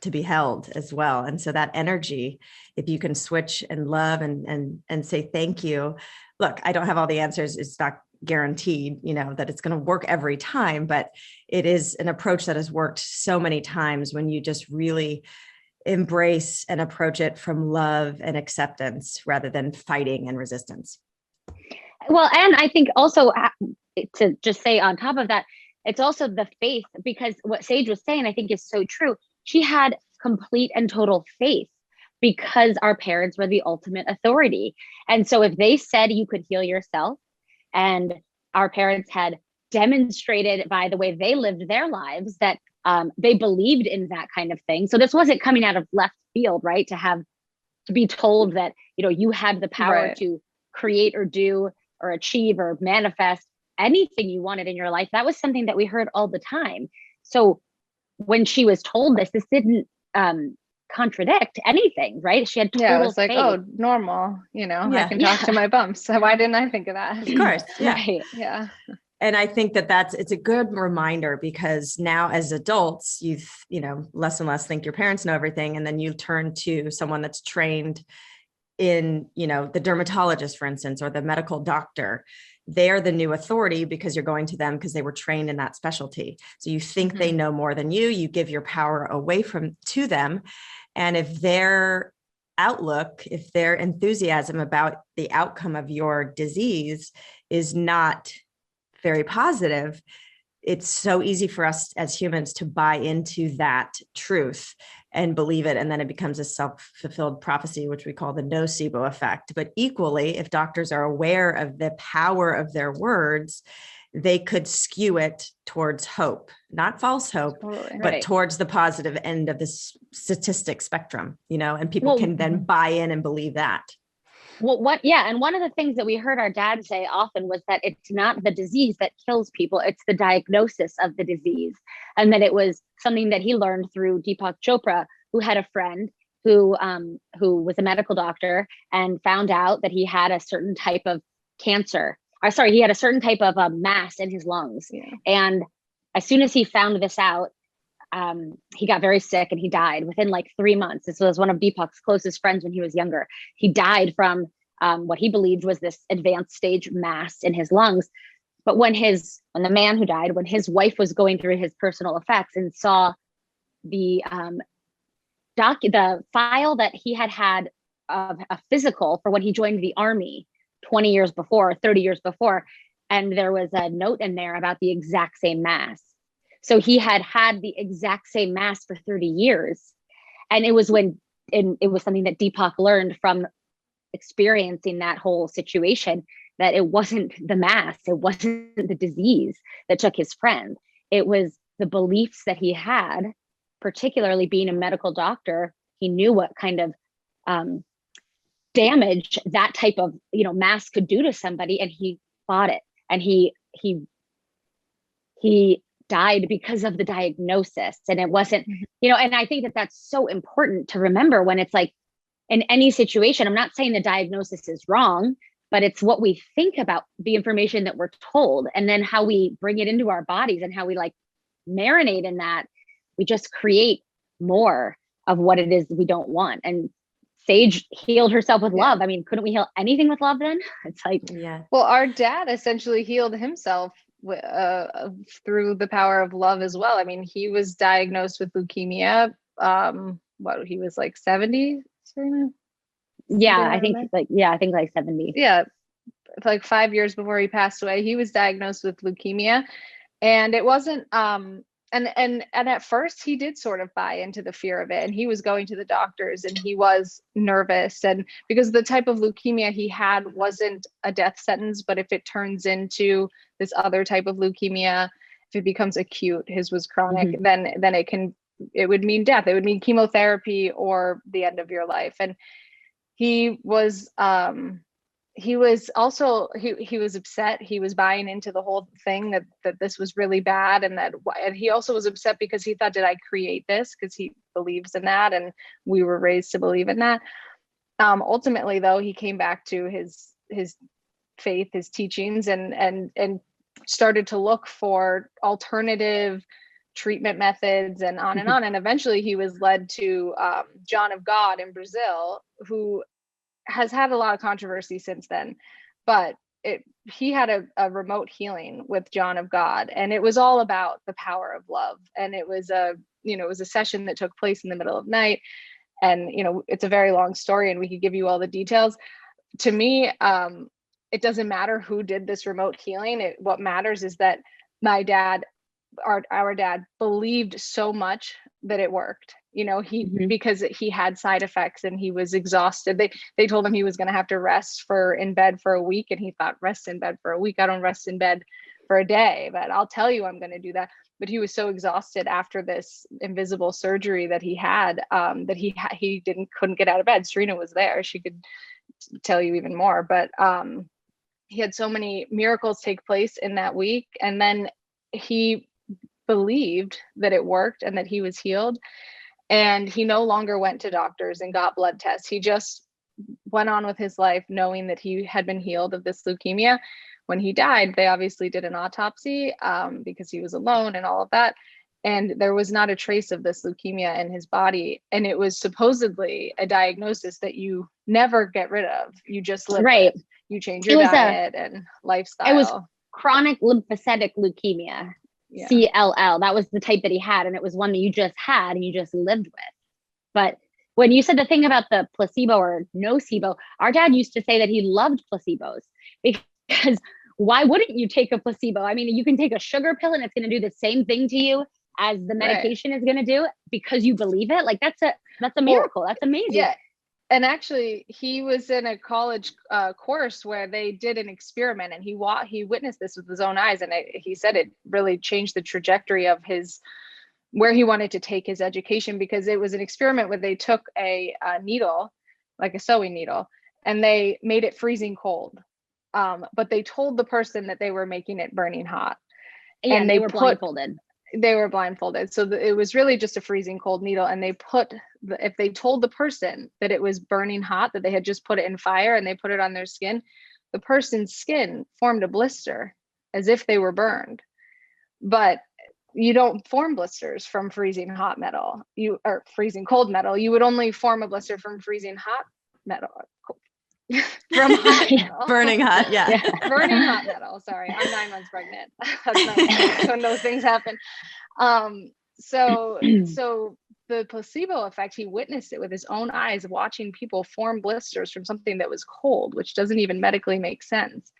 to be held as well. And so that energy, if you can switch and love and say, thank you. Look, I don't have all the answers. It's not guaranteed, that it's going to work every time, but it is an approach that has worked so many times when you just really embrace and approach it from love and acceptance rather than fighting and resistance. Well, and I think also to just say on top of that, it's also the faith, because what Sage was saying, I think is so true. She had complete and total faith because our parents were the ultimate authority. And so if they said you could heal yourself, and our parents had demonstrated by the way they lived their lives that they believed in that kind of thing. So this wasn't coming out of left field, right? To be told that, you had the power Right. to create or do or achieve or manifest anything you wanted in your life. That was something that we heard all the time. So when she was told this didn't contradict anything, right? She had total It was like, faith. oh, normal, I can talk to my bumps. So why didn't I think of that? Of course. Yeah. Right. Yeah. And I think it's a good reminder, because now as adults, less and less think your parents know everything. And then you turn to someone that's trained in, the dermatologist, for instance, or the medical doctor. They're the new authority because you're going to them because they were trained in that specialty. So you think they know more than you give your power away to them. And if their outlook, if their enthusiasm about the outcome of your disease is not very positive, it's so easy for us as humans to buy into that truth and believe it. And then it becomes a self-fulfilled prophecy, which we call the nocebo effect. But equally, if doctors are aware of the power of their words, they could skew it towards hope, not false hope, Totally. but Right. towards the positive end of the statistic spectrum, and people can then buy in and believe that. Well, and one of the things that we heard our dad say often was that it's not the disease that kills people, it's the diagnosis of the disease. And that it was something that he learned through Deepak Chopra, who had a friend who was a medical doctor and found out that he had a certain type of cancer. He had a certain type of mass in his lungs. Yeah. And as soon as he found this out, he got very sick and he died within like 3 months. This was one of Deepak's closest friends when he was younger. He died from what he believed was this advanced stage mass in his lungs. But when the man who died, when his wife was going through his personal effects and saw the file that he had of a physical for when he joined the army 20 years before, 30 years before, and there was a note in there about the exact same mass. So he had the exact same mass for 30 years. And it was it was something that Deepak learned from experiencing that whole situation, that it wasn't the mass, it wasn't the disease that took his friend. It was the beliefs that he had, particularly being a medical doctor. He knew what kind of damage that type of mass could do to somebody, and he fought it. And he died because of the diagnosis. And it wasn't, and I think that that's so important to remember when it's like in any situation. I'm not saying the diagnosis is wrong, but it's what we think about the information that we're told, and then how we bring it into our bodies and how we like marinate in that. We just create more of what it is we don't want. And Sage healed herself with love. I mean, couldn't we heal anything with love then? It's like, yeah. Well, our dad essentially healed himself through the power of love as well. I mean, he was diagnosed with leukemia. He was like 70, Serena? Yeah, I think like 70. Yeah, like 5 years before he passed away, he was diagnosed with leukemia, and it wasn't and at first he did sort of buy into the fear of it, and he was going to the doctors and he was nervous, and because the type of leukemia he had wasn't a death sentence, but if it turns into this other type of leukemia, if it becomes acute, his was chronic, then it would mean death. It would mean chemotherapy or the end of your life. And he was also he was upset. He was buying into the whole thing that this was really bad, and he also was upset because he thought, did I create this? Because he believes in that, and we were raised to believe in that. Ultimately, though, he came back to his faith, his teachings, and started to look for alternative treatment methods and on and on. And eventually he was led to John of God in Brazil, who has had a lot of controversy since then, but he had a remote healing with John of God, and it was all about the power of love. And it was a session that took place in the middle of night, and it's a very long story and we could give you all the details. To me, it doesn't matter who did this remote healing. What matters is that my dad, our dad, believed so much that it worked. Because he had side effects and he was exhausted. They told him he was going to have to rest in bed for a week, and he thought, rest in bed for a week? I don't rest in bed for a day, but I'll tell you I'm going to do that. But he was so exhausted after this invisible surgery that he had, that he couldn't get out of bed. Serena was there; she could tell you even more. But he had so many miracles take place in that week, and then he believed that it worked and that he was healed. And he no longer went to doctors and got blood tests. He just went on with his life knowing that he had been healed of this leukemia. When he died, they obviously did an autopsy because he was alone and all of that. And there was not a trace of this leukemia in his body. And it was supposedly a diagnosis that you never get rid of. You just live with it. You change your diet and lifestyle. It was chronic lymphocytic leukemia. Yeah. CLL. That was the type that he had, and it was one that you just had and you just lived with. But when you said the thing about the placebo or nocebo, our dad used to say that he loved placebos, because why wouldn't you take a placebo? I mean, you can take a sugar pill and it's going to do the same thing to you as the medication is going to do because you believe it. Like that's a miracle. That's amazing. Yeah. And actually, he was in a college course where they did an experiment, and he witnessed this with his own eyes. And he said it really changed the trajectory of where he wanted to take his education, because it was an experiment where they took a needle, like a sewing needle, and they made it freezing cold. But they told the person that they were making it burning hot. Yeah, and they were blindfolded. They were blindfolded. So it was really just a freezing cold needle. And if they told the person that it was burning hot, that they had just put it in fire and they put it on their skin, the person's skin formed a blister as if they were burned. But you don't form blisters from freezing hot metal, or freezing cold metal. You would only form a blister from freezing hot metal. From burning hot, burning hot metal. Sorry, I'm 9 months pregnant. That's when those things happen. So the placebo effect, he witnessed it with his own eyes, watching people form blisters from something that was cold, which doesn't even medically make sense.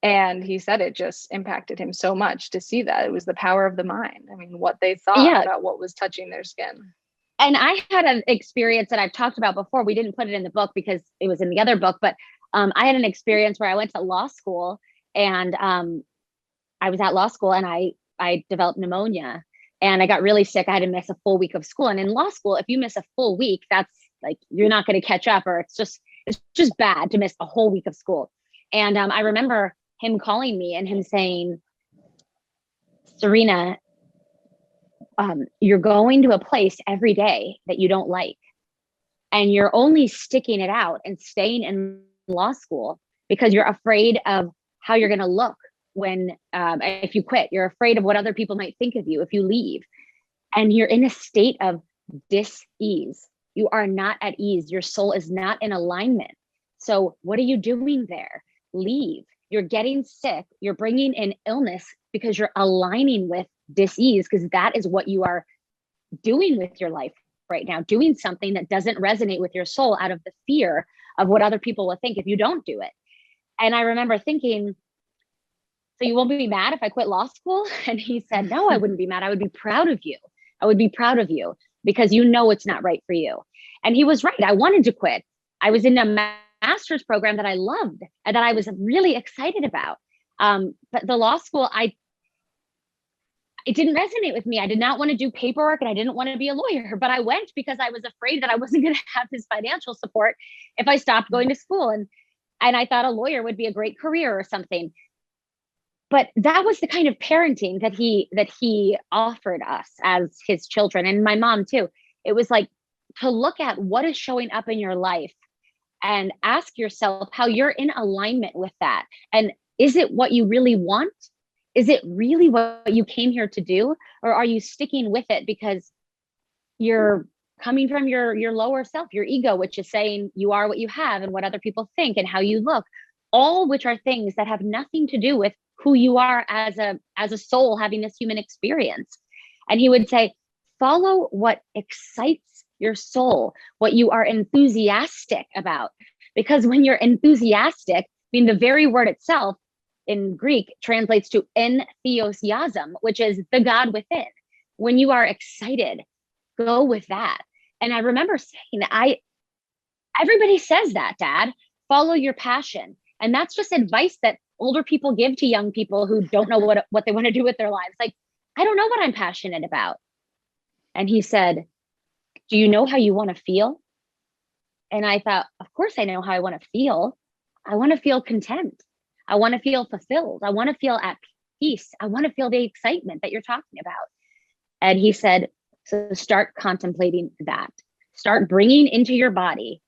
And he said it just impacted him so much to see that. It was the power of the mind. I mean, what they thought about what was touching their skin. And I had an experience that I've talked about before. We didn't put it in the book because it was in the other book, but I had an experience where I went to law school, and I was at law school and I developed pneumonia, and I got really sick. I had to miss a full week of school. And in law school, if you miss a full week, that's like, you're not going to catch up, or it's just bad to miss a whole week of school. And I remember him calling me and him saying, Serena, you're going to a place every day that you don't like, and you're only sticking it out and staying in law school because you're afraid of how you're going to look when if you quit. You're afraid of what other people might think of you if you leave, and you're in a state of dis-ease. You are not at ease. Your soul is not in alignment. So what are you doing there? Leave. You're getting sick. You're bringing in illness because you're aligning with dis-ease, because that is what you are doing with your life right now, doing something that doesn't resonate with your soul out of the fear of what other people will think if you don't do it. And I remember thinking, so you won't be mad if I quit law school? And he said, no, I wouldn't be mad. I would be proud of you. I would be proud of you because you know it's not right for you. And he was right. I wanted to quit. I was in a master's program that I loved and that I was really excited about. But the law school, it didn't resonate with me. I did not want to do paperwork and I didn't want to be a lawyer, but I went because I was afraid that I wasn't going to have his financial support if I stopped going to school. And I thought a lawyer would be a great career or something. But that was the kind of parenting that he offered us as his children, and my mom too. It was like to look at what is showing up in your life and ask yourself how you're in alignment with that. And is it what you really want? Is it really what you came here to do? Or are you sticking with it because you're coming from your lower self, your ego, which is saying you are what you have and what other people think and how you look, all which are things that have nothing to do with who you are as a soul having this human experience. And he would say, follow what excites your soul, what you are enthusiastic about. Because when you're enthusiastic, I mean, the very word itself in Greek translates to entheosiasm, which is the God within. When you are excited, go with that. And I remember saying, everybody says that, Dad, follow your passion. And that's just advice that older people give to young people who don't know what they want to do with their lives. Like, I don't know what I'm passionate about. And he said, do you know how you want to feel? And I thought, of course I know how I want to feel. I want to feel content. I want to feel fulfilled. I want to feel at peace. I want to feel the excitement that you're talking about. And he said, so start contemplating that. Start bringing into your body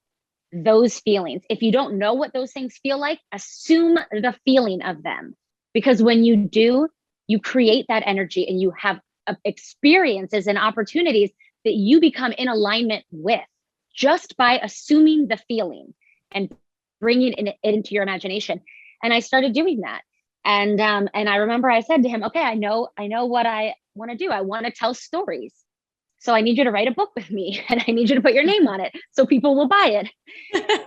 those feelings. If you don't know what those things feel like, assume the feeling of them. Because when you do, you create that energy and you have experiences and opportunities that you become in alignment with just by assuming the feeling and bringing it into your imagination. And I started doing that. And I remember I said to him, okay, I know what I want to do. I want to tell stories. So I need you to write a book with me and I need you to put your name on it so people will buy it.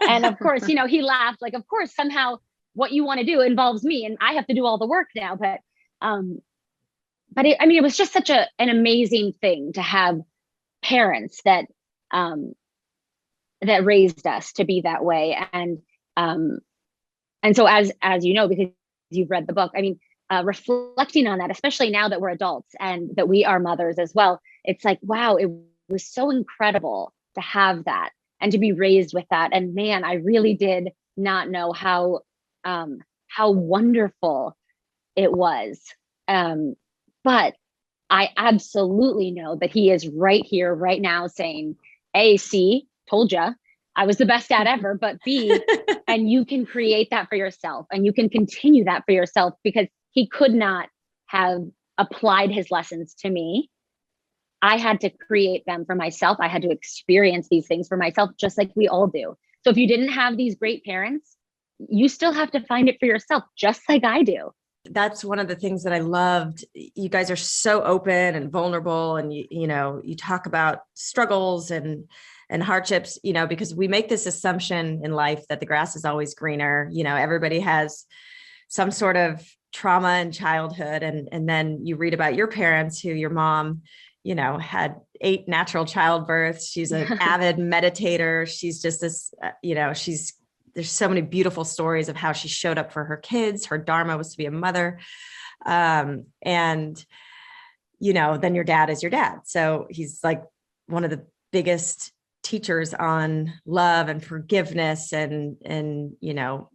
And of course, he laughed like, of course, somehow what you want to do involves me and I have to do all the work now. But it was just such an amazing thing to have parents that raised us to be that way. And so as you know, because you've read the book, reflecting on that, especially now that we're adults and that we are mothers as well, it's like, wow, it was so incredible to have that and to be raised with that. And man, I really did not know how wonderful it was. But I absolutely know that he is right here, right now saying, A, C, told ya, I was the best dad ever, but B, and you can create that for yourself and you can continue that for yourself, because he could not have applied his lessons to me. I had to create them for myself. I had to experience these things for myself, just like we all do. So if you didn't have these great parents, you still have to find it for yourself, just like I do. That's one of the things that I loved. You guys are so open and vulnerable, and you talk about struggles and hardships, because we make this assumption in life that the grass is always greener. Everybody has some sort of trauma in childhood. And then you read about your parents, who your mom, had 8 natural childbirths. She's an avid meditator. She's just this, there's so many beautiful stories of how she showed up for her kids. Her dharma was to be a mother. And, then your dad is your dad. So he's like one of the biggest teachers on love and forgiveness and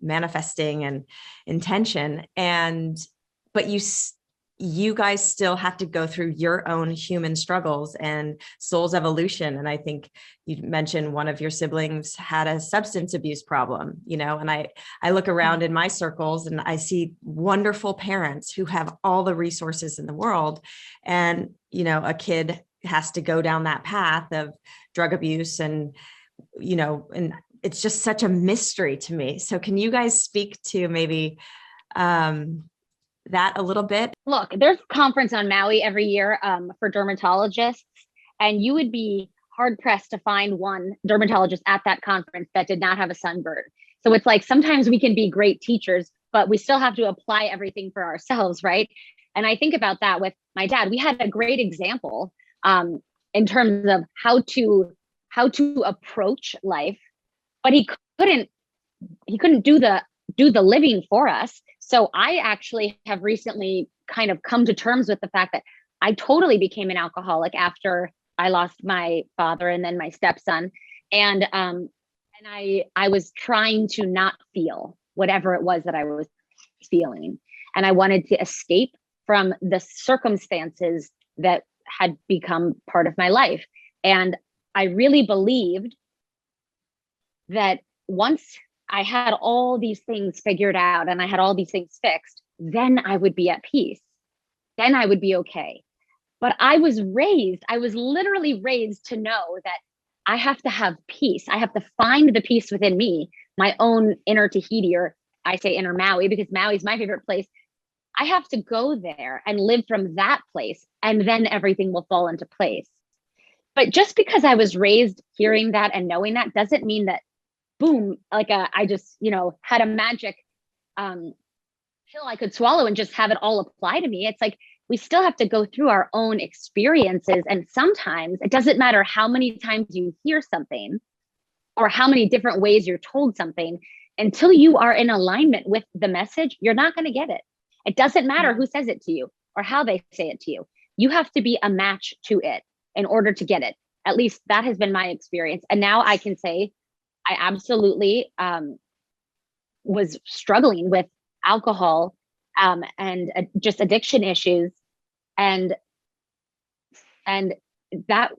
manifesting and intention. But you guys still have to go through your own human struggles and soul's evolution. And I think you mentioned one of your siblings had a substance abuse problem, and I look around in my circles and I see wonderful parents who have all the resources in the world. And, a kid has to go down that path of drug abuse and it's just such a mystery to me. So can you guys speak to maybe, that a little bit? Look, there's a conference on Maui every year for dermatologists, and you would be hard pressed to find one dermatologist at that conference that did not have a sunburn. So it's like, sometimes we can be great teachers, but we still have to apply everything for ourselves, right? And I think about that with my dad. We had a great example in terms of how to approach life, but couldn't he couldn't do the living for us. So I actually have recently kind of come to terms with the fact that I totally became an alcoholic after I lost my father and then my stepson. And I was trying to not feel whatever it was that I was feeling. And I wanted to escape from the circumstances that had become part of my life. And I really believed that once I had all these things figured out and I had all these things fixed, then I would be at peace. Then I would be okay. But I was literally raised to know that I have to have peace. I have to find the peace within me, my own inner Tahiti, or I say inner Maui because Maui is my favorite place. I have to go there and live from that place, and then everything will fall into place. But just because I was raised hearing that and knowing that doesn't mean that, boom, like I just, had a magic pill I could swallow and just have it all apply to me. It's like, we still have to go through our own experiences. And sometimes it doesn't matter how many times you hear something or how many different ways you're told something, until you are in alignment with the message, you're not going to get it. It doesn't matter who says it to you or how they say it to you. You have to be a match to it in order to get it. At least that has been my experience. And now I can say I absolutely was struggling with alcohol and just addiction issues. And that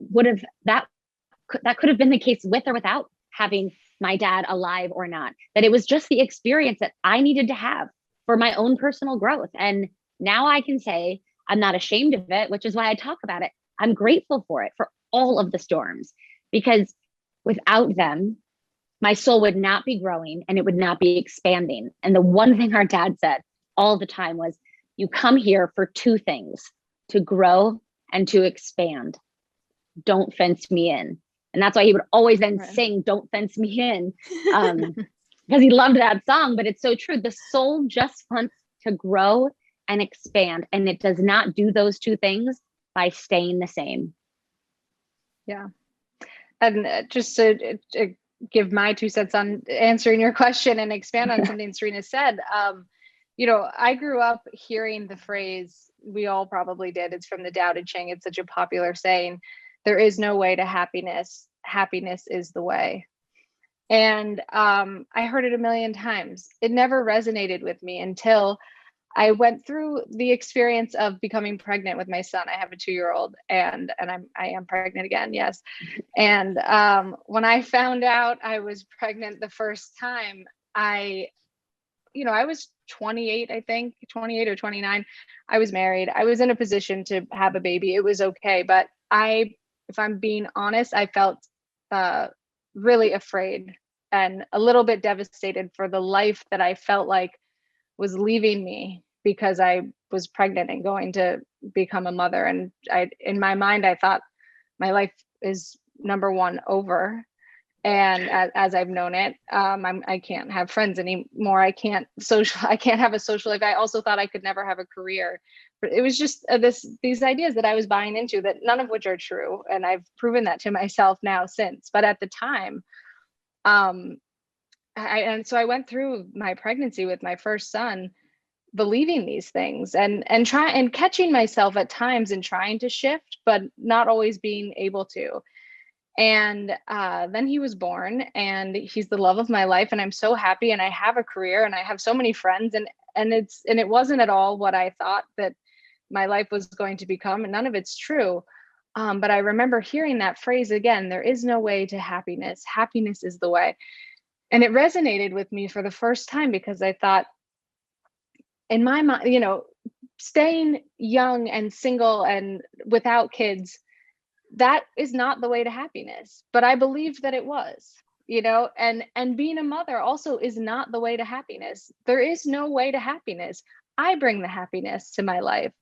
could have been the case with or without having my dad alive or not. That it was just the experience that I needed to have for my own personal growth. And now I can say I'm not ashamed of it, which is why I talk about it. I'm grateful for it, for all of the storms, because without them, my soul would not be growing and it would not be expanding. And the one thing our dad said all the time was, you come here for two things, to grow and to expand. Don't fence me in. And that's why he would always then sing, don't fence me in, because he loved that song. But it's so true. The soul just wants to grow and expand. And it does not do those two things by staying the same. Yeah. And just to give my 2 cents on answering your question and expand on something Serena said, I grew up hearing the phrase, we all probably did, it's from the Tao Te Ching, it's such a popular saying, there is no way to happiness, happiness is the way. And I heard it a million times. It never resonated with me until I went through the experience of becoming pregnant with my son. I have a 2-year-old, and I am pregnant again. Yes. And when I found out I was pregnant the first time, I was 28, I think 28 or 29. I was married. I was in a position to have a baby. It was okay. But if I'm being honest, I felt really afraid and a little bit devastated for the life that I felt like was leaving me because I was pregnant and going to become a mother. And in my mind, I thought my life is, number one, over. And as I've known it, I can't have friends anymore. I can't have a social life. I also thought I could never have a career. But it was just these ideas that I was buying into, that none of which are true. And I've proven that to myself now since. But at the time, so I went through my pregnancy with my first son, believing these things and catching myself at times and trying to shift, but not always being able to. And then he was born, and he's the love of my life, and I'm so happy, and I have a career, and I have so many friends, and it wasn't at all what I thought that my life was going to become, and none of it's true. But I remember hearing that phrase again, there is no way to happiness. Happiness is the way. And it resonated with me for the first time, because I thought, in my mind, staying young and single and without kids, that is not the way to happiness. But I believed that it was, and being a mother also is not the way to happiness. There is no way to happiness. I bring the happiness to my life.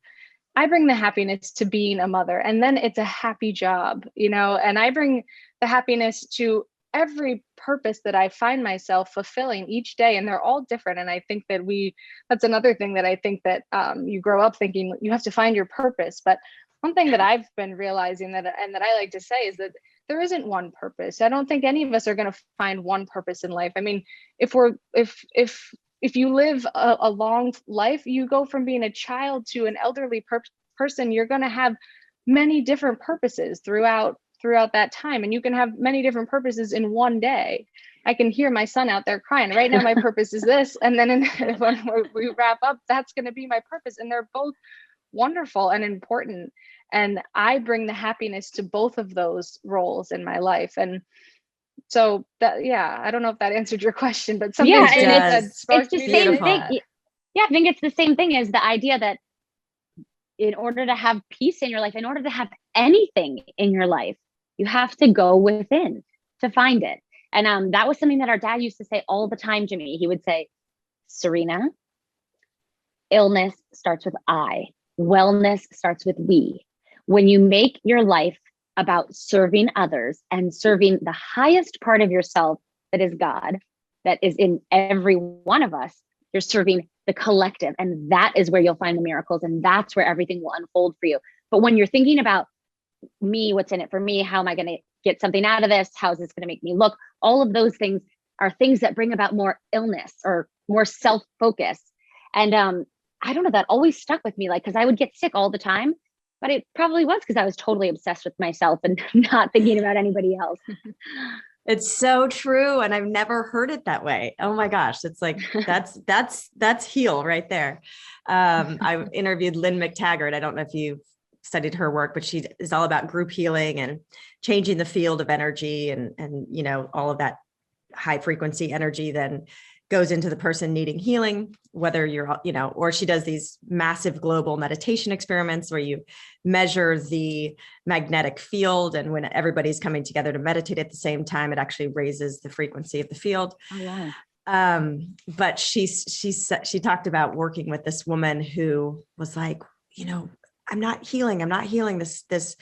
I bring the happiness to being a mother, and then it's a happy job, and I bring the happiness to every purpose that I find myself fulfilling each day, and they're all different. And I think that that's another thing that I think that you grow up thinking you have to find your purpose. But one thing that I've been realizing that I like to say is that there isn't one purpose. I don't think any of us are going to find one purpose in life. I mean, if you live a long life, you go from being a child to an elderly person, you're going to have many different purposes throughout that time. And you can have many different purposes in one day. I can hear my son out there crying right now. My purpose is this. And then when we wrap up, that's going to be my purpose. And they're both wonderful and important. And I bring the happiness to both of those roles in my life. And so that, yeah, I don't know if that answered your question, but something it's the same thing. Yeah, I think it's the same thing as the idea that in order to have peace in your life, in order to have anything in your life, you have to go within to find it. And that was something that our dad used to say all the time to me. He would say, Serena, illness starts with I, wellness starts with we. When you make your life about serving others and serving the highest part of yourself, that is God, that is in every one of us, you're serving the collective. And that is where you'll find the miracles. And that's where everything will unfold for you. But when you're thinking about me, what's in it for me, how am I going to get something out of this? How is this going to make me look? All of those things are things that bring about more illness or more self-focus. And I don't know, that always stuck with me, like, because I would get sick all the time, but it probably was because I was totally obsessed with myself and not thinking about anybody else. It's so true. And I've never heard it that way. Oh my gosh. It's like, that's heal right there. I interviewed Lynn McTaggart. I don't know if you've studied her work, but she is all about group healing and changing the field of energy and, you know, all of that high frequency energy then goes into the person needing healing, whether you're, you know, or she does these massive global meditation experiments where you measure the magnetic field. And when everybody's coming together to meditate at the same time, it actually raises the frequency of the field. Oh, wow. But she talked about working with this woman who was like, you know, I'm not healing. This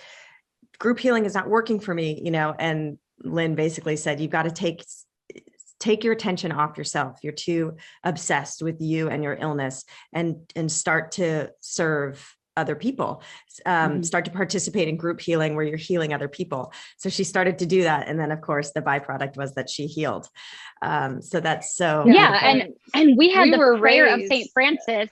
group healing is not working for me, you know, and Lynn basically said, you've got to take your attention off yourself. You're too obsessed with you and your illness, and start to serve other people, start to participate in group healing where you're healing other people. So she started to do that. And then of course the byproduct was that she healed. So that's so beautiful. And we had the prayer raised, of St. Francis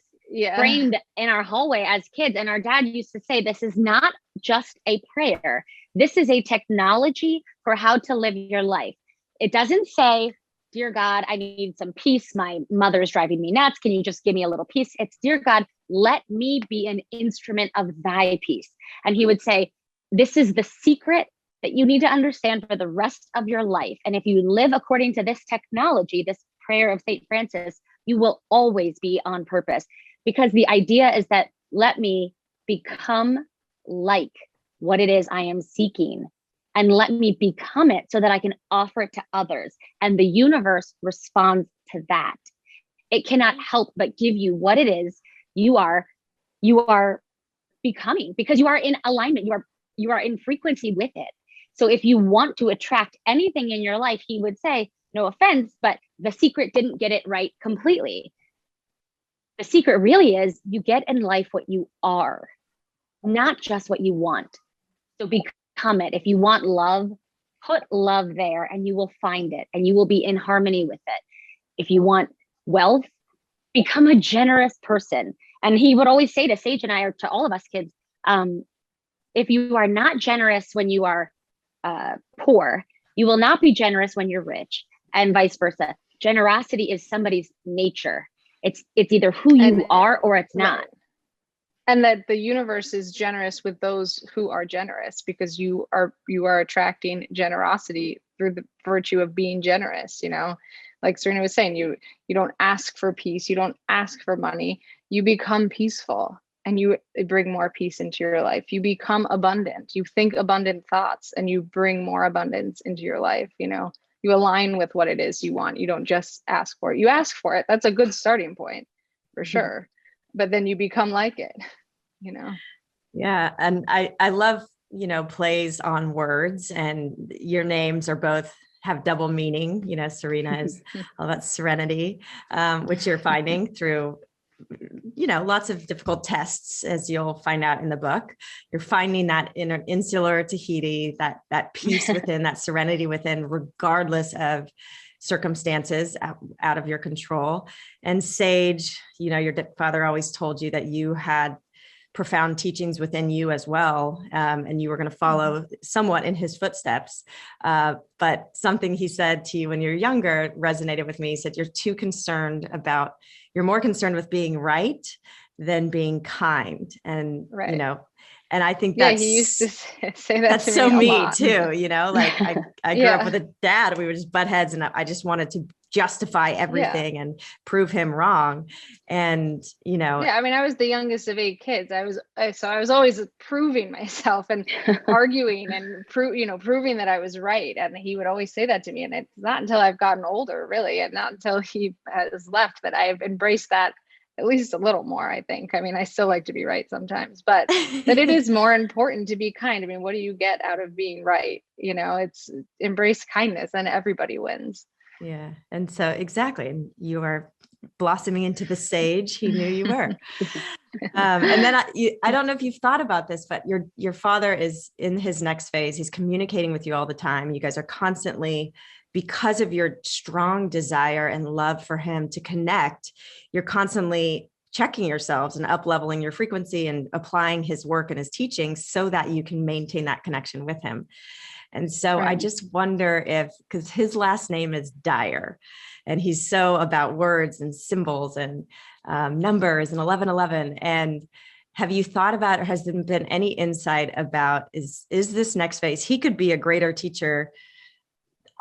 framed in our hallway as kids. And our dad used to say, this is not just a prayer. This is a technology for how to live your life. It doesn't say, dear God, I need some peace. My mother's driving me nuts. Can you just give me a little peace? It's, dear God, let me be an instrument of thy peace. And he would say, this is the secret that you need to understand for the rest of your life. And if you live according to this technology, this prayer of St. Francis, you will always be on purpose. Because the idea is that let me become like what it is I am seeking, and let me become it so that I can offer it to others. And the universe responds to that. It cannot help but give you what it is you are becoming, because you are in alignment. You are in frequency with it. So if you want to attract anything in your life, he would say, no offense, but the secret didn't get it right completely. The secret really is you get in life what you are, not just what you want. So become it. If you want love, put love there and you will find it and you will be in harmony with it. If you want wealth, become a generous person. And he would always say to Sage and I, or to all of us kids, if you are not generous when you are poor, you will not be generous when you're rich, and vice versa. Generosity is somebody's nature. It's either who you are or it's not. And that the universe is generous with those who are generous, because you are attracting generosity through the virtue of being generous. You know, like Serena was saying, you don't ask for peace, you don't ask for money, you become peaceful and you bring more peace into your life. You become abundant, you think abundant thoughts and you bring more abundance into your life. You know, you align with what it is you want. You don't just ask for it. You ask for it. That's a good starting point for sure. But then you become like it, you know? Yeah. And I love, you know, plays on words, and your names are both have double meaning. Serena is all about serenity, which you're finding through, lots of difficult tests, as you'll find out in the book. You're finding that in an insular Tahiti, that peace within, that serenity within, regardless of circumstances out of your control. And Sage, your father always told you that you had profound teachings within you as well. And you were going to follow somewhat in his footsteps. But something he said to you when you're younger resonated with me. He said, you're more concerned with being right than being kind. And, right. And I think he used to say that that's to so me a me lot. too, like I grew up with a dad. We would just butt heads, and I just wanted to justify everything and prove him wrong. And, I was the youngest of 8 kids. I was always proving myself and arguing and proving that I was right. And he would always say that to me. And it's not until I've gotten older, really, and not until he has left, that I've embraced that at least a little more, I think. I still like to be right sometimes, but that it is more important to be kind. What do you get out of being right? It's embrace kindness and everybody wins. Yeah. And so exactly, you are blossoming into the sage he knew you were. And then I don't know if you've thought about this, but your father is in his next phase. He's communicating with you all the time. You guys are constantly, because of your strong desire and love for him to connect, you're constantly checking yourselves and up-leveling your frequency and applying his work and his teachings so that you can maintain that connection with him. And so I just wonder because his last name is Dyer, and he's so about words and symbols and numbers and 1111. And have you thought about, or has there been any insight about, is this next phase? He could be a greater teacher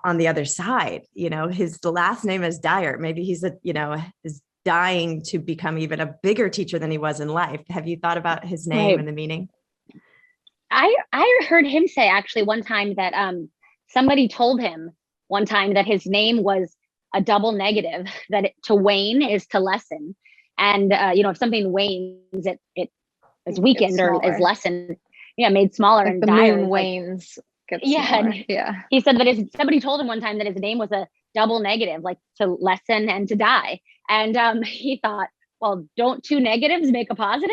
on the other side. His last name is Dyer. Maybe he's is dying to become even a bigger teacher than he was in life. Have you thought about his name and the meaning? I heard him say actually one time that somebody told him one time that his name was a double negative, that to wane is to lessen. And, if something wanes, it is weakened or is lessened, made smaller. Like and the Dyer moon wanes. He said that somebody told him one time that his name was a double negative, like to lessen and to die. And he thought, well, don't two negatives make a positive?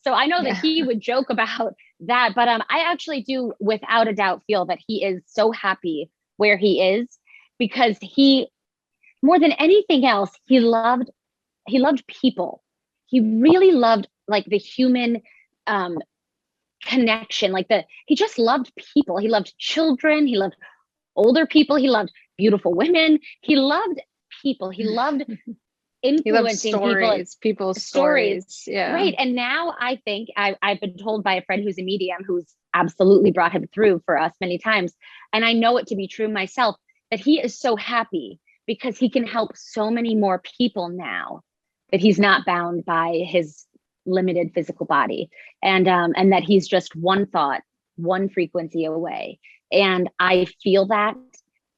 So I know that he would joke about that, but I actually do without a doubt feel that he is so happy where he is, because he, more than anything else, he loved people. He really loved like the human connection, he just loved people. He loved children. He loved older people. He loved beautiful women. He loved people. He loved influencing people's stories. Yeah. Right. And now I think I've been told by a friend who's a medium, who's absolutely brought him through for us many times, and I know it to be true myself, that he is so happy because he can help so many more people now, that he's not bound by his limited physical body, and that he's just one thought, one frequency away. And I feel that.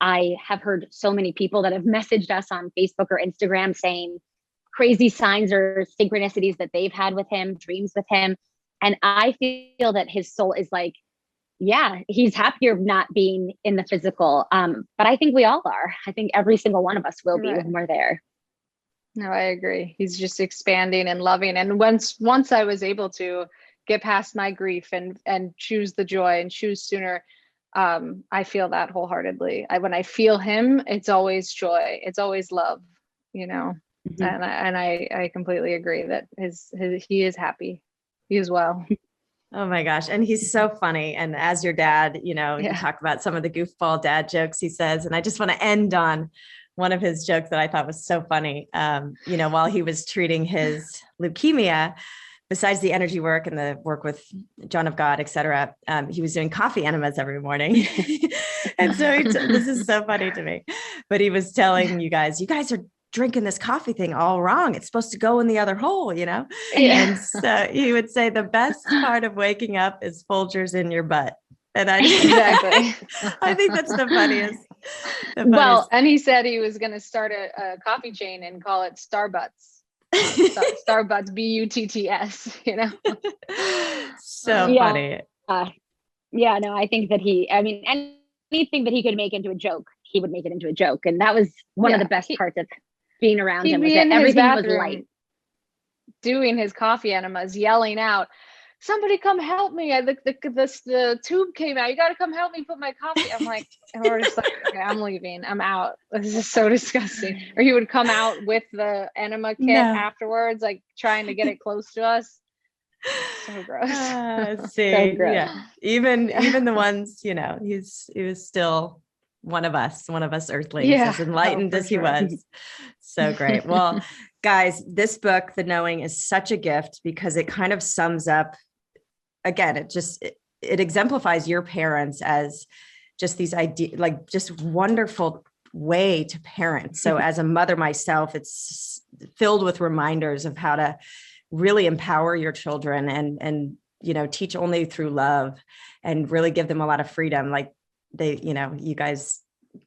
I have heard so many people that have messaged us on Facebook or Instagram saying crazy signs or synchronicities that they've had with him, dreams with him. And I feel that his soul is like, he's happier not being in the physical. But I think we all are. I think every single one of us will be when we're there. No, I agree. He's just expanding and loving. And once I was able to get past my grief and choose the joy and choose sooner, I feel that wholeheartedly. When I feel him, it's always joy. It's always love, Mm-hmm. And I completely agree that he is happy. He is well. Oh my gosh. And he's so funny. And as your dad, you talk about some of the goofball dad jokes he says, and I just want to end on one of his jokes that I thought was so funny. While he was treating his leukemia, besides the energy work and the work with John of God, et cetera, he was doing coffee enemas every morning. And so this is so funny to me, but he was telling you guys are drinking this coffee thing all wrong. It's supposed to go in the other hole, Yeah. And so he would say the best part of waking up is Folgers in your butt. And I think that's the funniest. Well, and he said he was going to start a coffee chain and call it Starbutts. Starbutts, BUTTS, So funny. No, I think that anything that he could make into a joke, he would make it into a joke. And that was one of the best parts of being around him, was He'd be that in his everything was bathroom light. doing his coffee enemas, yelling out, "Somebody come help me. The tube came out. You got to come help me put my coffee." I'm like, and we're just like, okay, I'm leaving. I'm out. This is so disgusting. Or he would come out with the enema kit afterwards, like trying to get it close to us. So gross. So gross. Yeah. Even the ones, he was still one of us earthlings, as enlightened as he was. So great. Well, guys, this book, The Knowing, is such a gift because it kind of sums up, again, it exemplifies your parents as just these ideas, like just wonderful way to parent. So as a mother myself, it's filled with reminders of how to really empower your children and teach only through love and really give them a lot of freedom, like you guys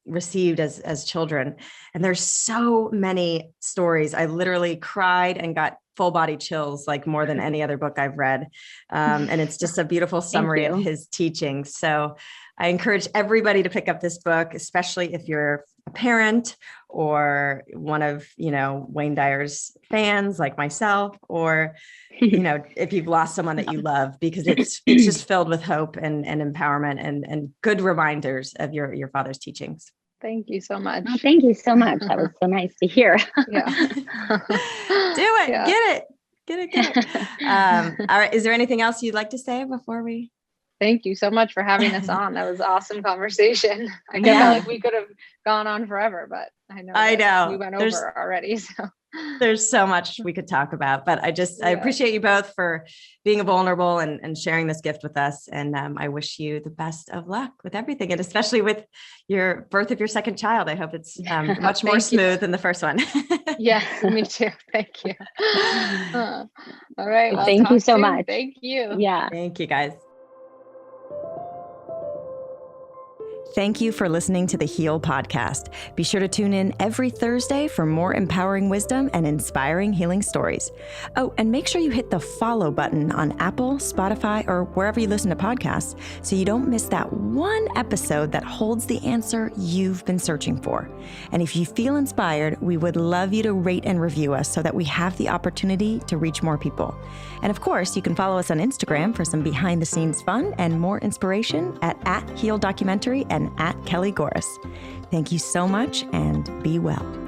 received as children. And there's so many stories. I literally cried and got full body chills, like more than any other book I've read. And it's just a beautiful summary of his teachings. So I encourage everybody to pick up this book, especially if you're a parent or one of, Wayne Dyer's fans like myself, or, if you've lost someone that you love, because it's just filled with hope and empowerment and good reminders of your father's teachings. Thank you so much. Oh, thank you so much. That was so nice to hear. Yeah. Do it. Yeah. Get it. All right. Is there anything else you'd like to say before we? Thank you so much for having us on. That was an awesome conversation. I feel like we could have gone on forever, but I know we went over already. So there's so much we could talk about, but I appreciate you both for being vulnerable and sharing this gift with us. And I wish you the best of luck with everything, and especially with your birth of your second child. I hope it's much more smooth than the first one. Yes, me too. Thank you. All right. Well, thank you so much. Thank you. Yeah. Thank you, guys. Thank you for listening to the Heal podcast. Be sure to tune in every Thursday for more empowering wisdom and inspiring healing stories. Oh, and make sure you hit the follow button on Apple, Spotify, or wherever you listen to podcasts so you don't miss that one episode that holds the answer you've been searching for. And if you feel inspired, we would love you to rate and review us so that we have the opportunity to reach more people. And of course, you can follow us on Instagram for some behind the scenes fun and more inspiration at Heal Documentary and at Kelly Goris. Thank you so much and be well.